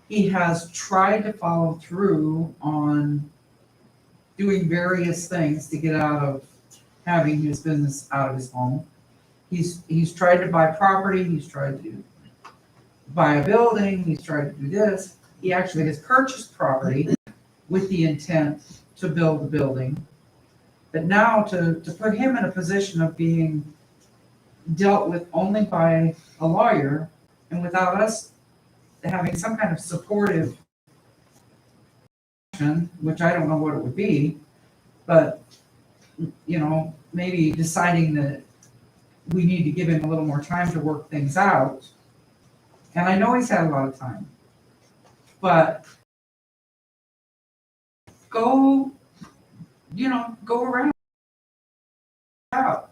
he has tried to follow through on doing various things to get out of having his business out of his home. He's tried to buy property, he's tried to buy a building, he's tried to do this. He actually has purchased property with the intent to build the building. But now to put him in a position of being dealt with only by a lawyer and without us having some kind of supportive action, which I don't know what it would be, but, maybe deciding that we need to give him a little more time to work things out. And I know he's had a lot of time, but go around out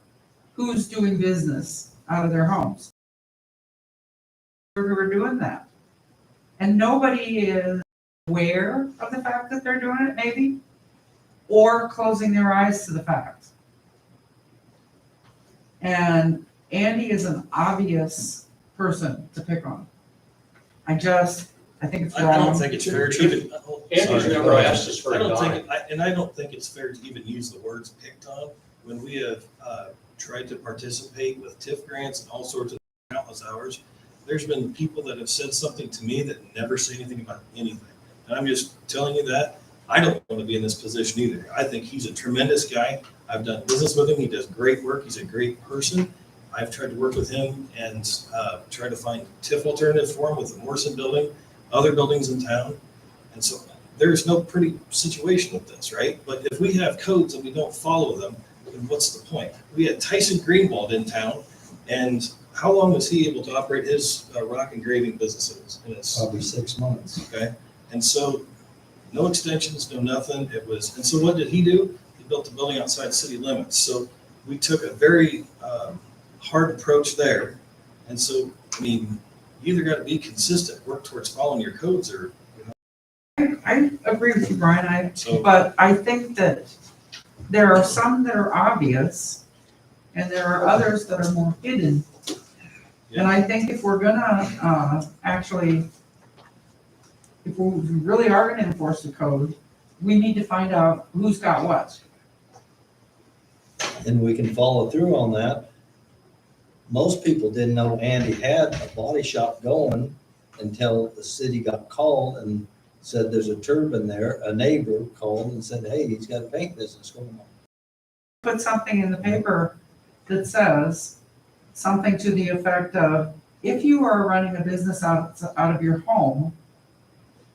who's doing business out of their homes. We're doing that. And nobody is aware of the fact that they're doing it, maybe, or closing their eyes to the fact. And Andy is an obvious person to pick on. I think it's wrong. I don't think it's fair to even. Andy's Sorry. never asked us for I a don't dime. think, and I don't think it's fair to even use the words picked on when we have tried to participate with TIF grants and all sorts of countless hours. There's been people that have said something to me that never say anything about anything. And I'm just telling you that I don't want to be in this position either. I think he's a tremendous guy. I've done business with him. He does great work. He's a great person. I've tried to work with him and try to find TIF alternatives for him with the Morrison building, other buildings in town. And so there's no pretty situation with this, right? But if we have codes and we don't follow them, then what's the point? We had Tyson Greenwald in town, and how long was he able to operate his rock engraving businesses? Probably 6 months. Okay, and so no extensions, no nothing. And so what did he do? He built the building outside city limits. So we took a very hard approach there. And so, I mean, you either got to be consistent, work towards following your codes, or. I I agree with you, Brian, So- but I think that there are some that are obvious, and there are others that are more hidden. And I think if we're gonna, actually, if we really are gonna enforce the code, we need to find out who's got what. And we can follow through on that. Most people didn't know Andy had a body shop going until the city got called and said there's a turbine there. A neighbor called and said, hey, he's got a paint business going on. Put something in the paper that says something to the effect of, if you are running a business out of your home,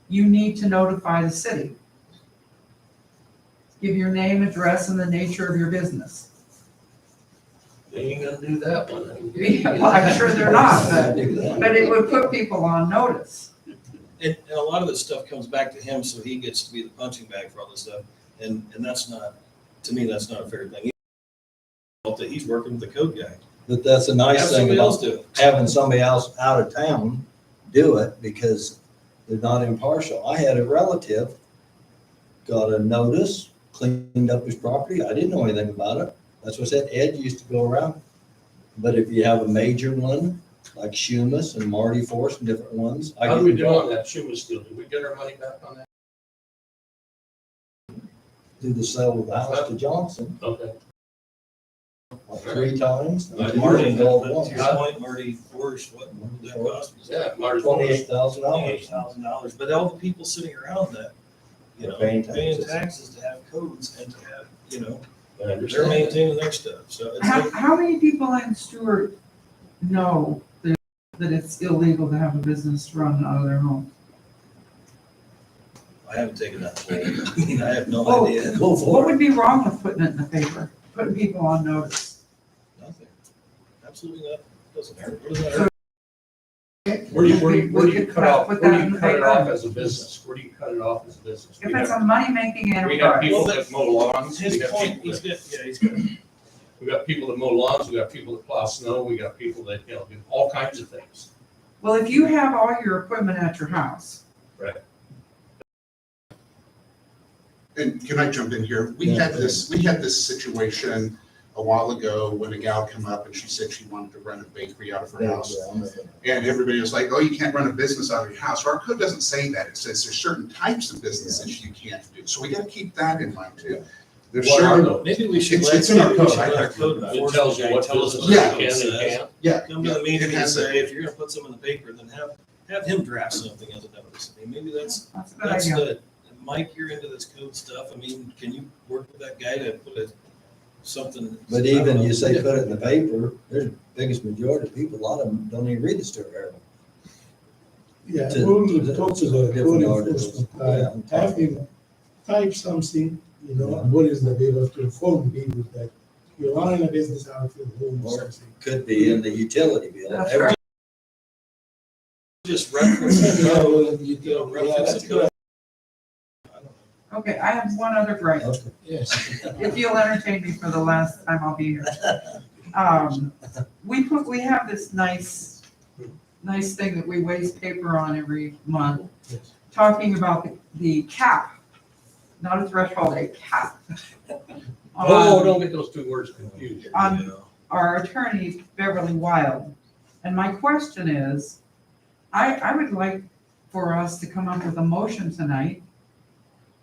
you need to notify the city. Give your name, address, and the nature of your business. They ain't gonna do that one. Well, I'm sure they're not, but it would put people on notice. And a lot of this stuff comes back to him, so he gets to be the punching bag for all this stuff. And that's not, to me, that's not a fair thing. He's working with the code guy. But that's a nice Have thing somebody else about do it. having somebody else out of town do it because they're not impartial. I had a relative, got a notice, cleaned up his property. I didn't know anything about it. That's what I said, Ed used to go around. But if you have a major one, like Shumas and Marty Force and different ones. I How do get we do on involved. that Schumas deal? Did we get our money back on that? Do the sale of the house to Johnson, Okay. like 3 times. Like Marty, Gold but to once. your point, Marty Force, what did that cost? Yeah, Marty. $28,000. $28,000. But all the people sitting around that, you know, Paying paying taxes. taxes to have codes and to have, you know, I they're understand. maintaining their stuff. So it's, How many people in Stuart know that it's illegal to have a business run out of their home? I haven't taken that poll. I mean, I have no Oh, idea. Go What for it. would be wrong with putting it in the paper, putting people on notice? Nothing. Absolutely nothing. Doesn't hurt. What does that hurt? Where do you cut off, Put where that do in you the cut it paper. off as a business? Where do you cut it off as a business? If it's a money-making We have enterprise, people that mow lawns, we His got point, people he's that, got, we got people that mow lawns, we got people that plow snow, we got people that, you know, do all kinds of things. well, if you have all your equipment at your house, And can I jump in here? We had this situation a while ago when a gal came up and she said she wanted to run a bakery out of her house. And everybody was like, oh, you can't run a business out of your house. Our code doesn't say that. It says there's certain types of businesses you can't do. So we gotta keep that in mind too. There's What are certain, those? maybe we should It's- let, it's in our maybe we code. should I let our have to code look at It enforcement tells you guy what tell us business what you the can code and says. can't. yeah. Come to the it meeting and has say, it. if you're gonna put something in the paper, then have him draft something as a notice. I mean, maybe that's a good that's idea. the, Mike, you're into this code stuff. I mean, can you work with that guy to put something? But even you say put it in the paper, there's the biggest majority of people, a lot of them don't even read the Stuart Herald. Yeah, To- we'll to talk to the different code articles. enforcement, Yeah. have him type something, you know, Yeah. what is the paper to inform people that you're running a business out of your home or Or- something. Could be in the utility bill. That's Every- right. Just reference the Yeah, code, well, you you know, yeah, reference that's the good, code. Okay, I have one other gripe. Okay. yes. If you'll entertain me for the last time I'll be here. We have this nice thing that we waste paper on every month, Yes. talking about the cap, not a threshold, a cap. Oh, on don't get those two words confused. On- You know. our attorney, Beverly Wild. And my question is, I would like for us to come up with a motion tonight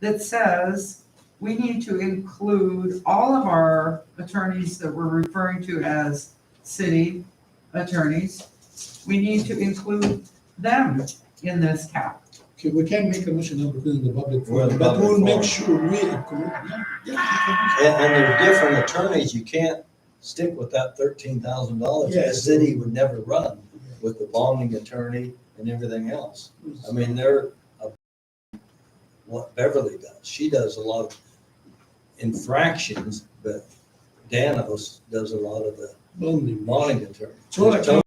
that says we need to include all of our attorneys that we're referring to as city attorneys. We need to include them in this cap. Okay, we can make a motion now because in the public Well, forum, the but public we'll make forum. sure we include, yeah. And there's different attorneys, you can't stick with that $13,000. The Yes. city would never run with the bonding attorney and everything else. I mean, what Beverly does, she does a lot of infractions, but Danos does a lot of the Bonding. bonding attorney. So accounted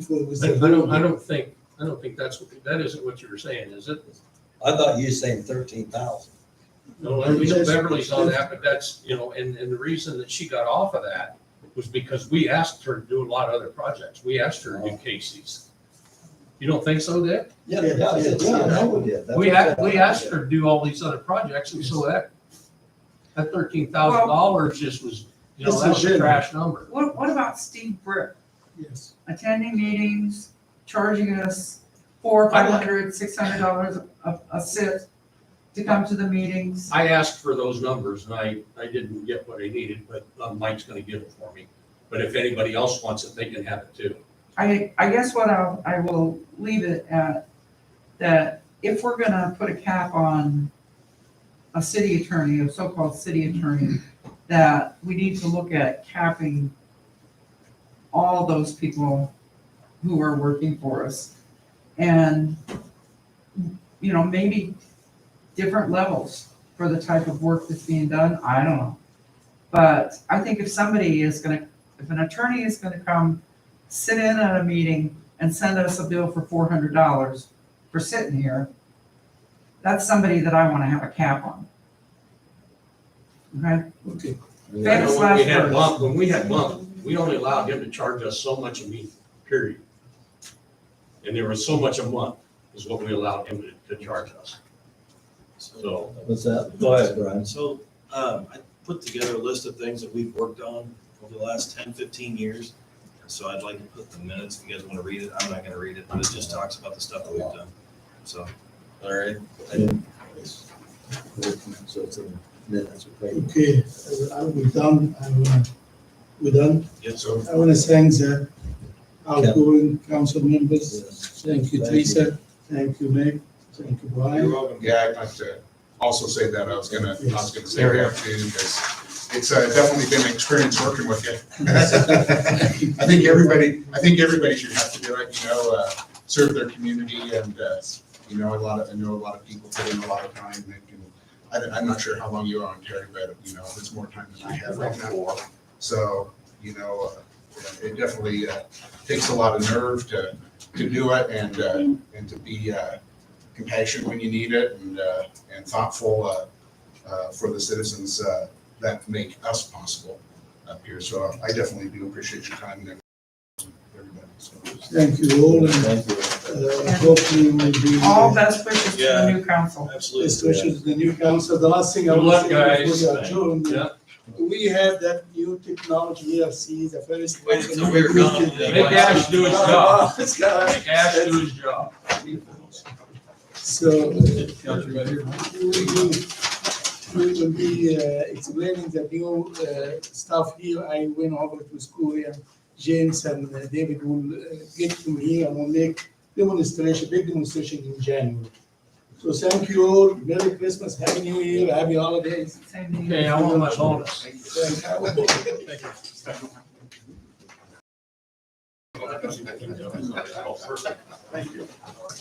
for with I the. don't think that isn't what you were saying, is it? I thought you were saying 13,000. No, we know Beverly's on that, but that's, you know, and the reason that she got off of that was because we asked her to do a lot of other projects. We asked her to do Casey's. You don't think so, Dick? Yeah, we did. That's We what had, I we said. asked her to do all these other projects, and so that $13,000 just was, you know, It's that was a legit. trash number. What about Steve Brick? Yes. Attending meetings, charging us $400, $600 a sit to come to the meetings? I asked for those numbers, and I didn't get what I needed, but Mike's gonna get it for me. But if anybody else wants it, they can have it too. I guess what I will leave it at, that if we're gonna put a cap on a city attorney, a so-called city attorney, that we need to look at capping all those people who are working for us. And, you know, maybe different levels for the type of work that's being done, I don't know. But I think if an attorney is gonna come sit in at a meeting and send us a bill for $400 for sitting here, that's somebody that I wanna have a cap on. Okay? Okay. I know when we had Famous last bump, when we had bump, we only allowed him to charge us so much a meeting, period. And there was so much a month is what we allowed him to charge us. So, What's that? Go ahead, Brian. So, I put together a list of things that we've worked on over the last 10, 15 years. So I'd like to put the minutes, if you guys want to read it, I'm not gonna read it, but it just talks about the stuff that we've done. So, all right. So it's in minutes. Okay, we're done. We're done. Yes, so I want to thank the outgoing council members. Yes. Thank you, Thank Teresa. Thank you, Nick. Thank you, You're Brian. welcome. Yeah, I'd like to also say that. I was gonna say that too, because it's definitely been an experience working with you. I think everybody should have to do it, you know, serve their community and, you know, I know a lot of people put in a lot of time. I'm not sure how long you are on Terry, but, you know, it's more time than I have right now. So, you know, it definitely takes a lot of nerve to do it and to be compassionate when you need it and thoughtful for the citizens that make us possible up here. So I definitely do appreciate your time and everybody. So. Thank you all, and Thank you. hopefully we'll be. All best wishes to the new council. absolutely. Especially the new council. The last thing I Good want luck, to say guys. before we adjourn, yeah. we have that new technology ERC, the first. Wait until we're gone. Make Ash do his job. This guy. Make Ash do his job. So we will be explaining the new stuff here. I went over to school and James and David will get to here and we'll make big demonstration in January. So thank you all. Merry Christmas, Happy New Year, Happy Holidays. Same to you. Okay, I want my bonus. Thank you.